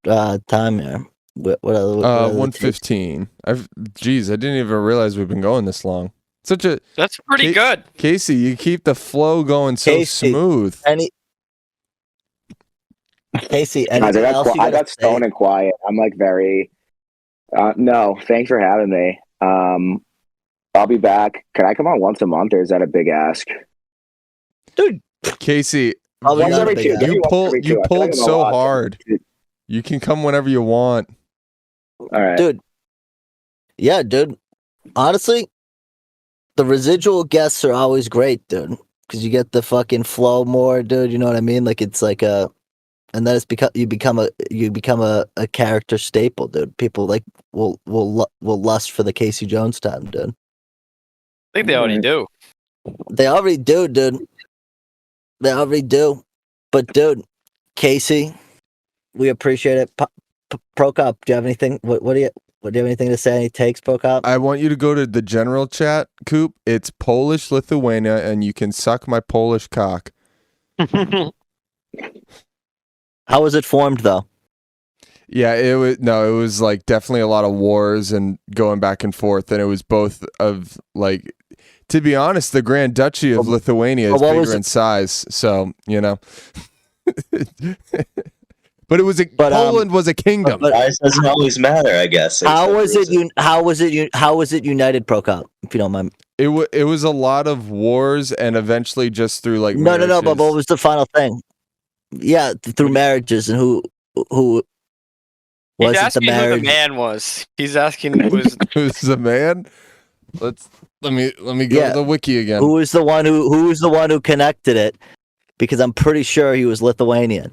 time here? What 1:15. I didn't even realize we've been going this long. That's pretty good. Casey, you keep the flow going so smooth. Casey, I got stoned and quiet. I'm like very. No, thanks for having me. I'll be back. Can I come on once a month, or is that a big ask? Dude, Casey, you pulled so hard. You can come whenever you want. All right, dude. Yeah, dude. Honestly, the residual guests are always great, dude, because you get the fucking flow more, dude. You know what I mean? Like it's like a. And then you become a character staple, dude. People like will lust for the Casey Jones time, dude. I think they already do. They already do, dude. They already do. But dude, Casey, we appreciate it. Prokop, do you have anything? Do you have anything to say? Any takes, Prokop? I want you to go to the general chat, Coop. It's Polish Lithuania, and you can suck my Polish cock. How was it formed, though? Yeah, it was like definitely a lot of wars and going back and forth, and it was both of like, to be honest, the Grand Duchy of Lithuania is bigger in size, so you know. But it was Poland was a kingdom. Size doesn't always matter, I guess. How was it united, Prokop? If you don't mind. It was a lot of wars, and eventually just through like no. But what was the final thing? Yeah, through marriages, and who was He's it? asking The marriage? who the man was. He's asking who's the man. Let me go to the wiki again. Who was the one who connected it? Because I'm pretty sure he was Lithuanian.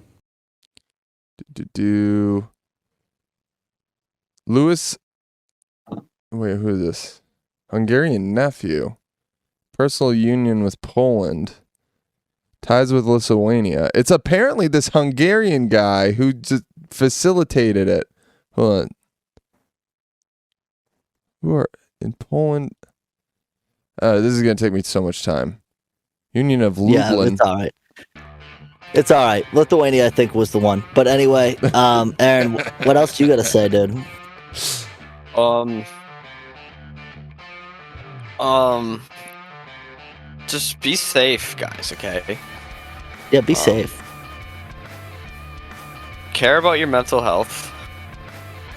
Louis. Wait, who is this? Hungarian nephew. Personal union with Poland. Ties with Lithuania. It's apparently this Hungarian guy who facilitated it. Hold on. Who are in Poland? This is going to take me so much time. Union of Lublin. Yeah, it's all right. Lithuania, I think, was the one. But anyway, Aaron, what else do you got to say, dude? Just be safe, guys, okay? Yeah, be safe. Care about your mental health.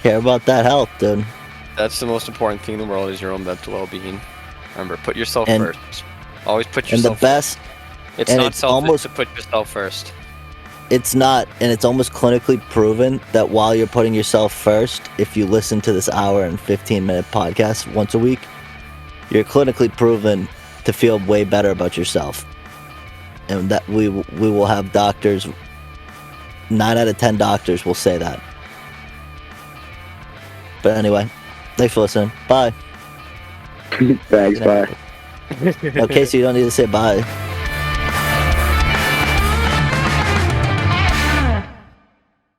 Care about that health, dude. That's the most important thing in the world, is your own mental well-being. Remember, put yourself And- first. Always put And yourself the best, It's and not it's selfish almost- to put yourself first. it's not, and it's almost clinically proven that while you're putting yourself first, if you listen to this hour and 15-minute podcast once a week, you're clinically proven to feel way better about yourself. And that we will have doctors, 9 out of 10 doctors will say that. But anyway, thanks for listening. Bye. Thanks. Bye. No, Casey, you don't need to say bye.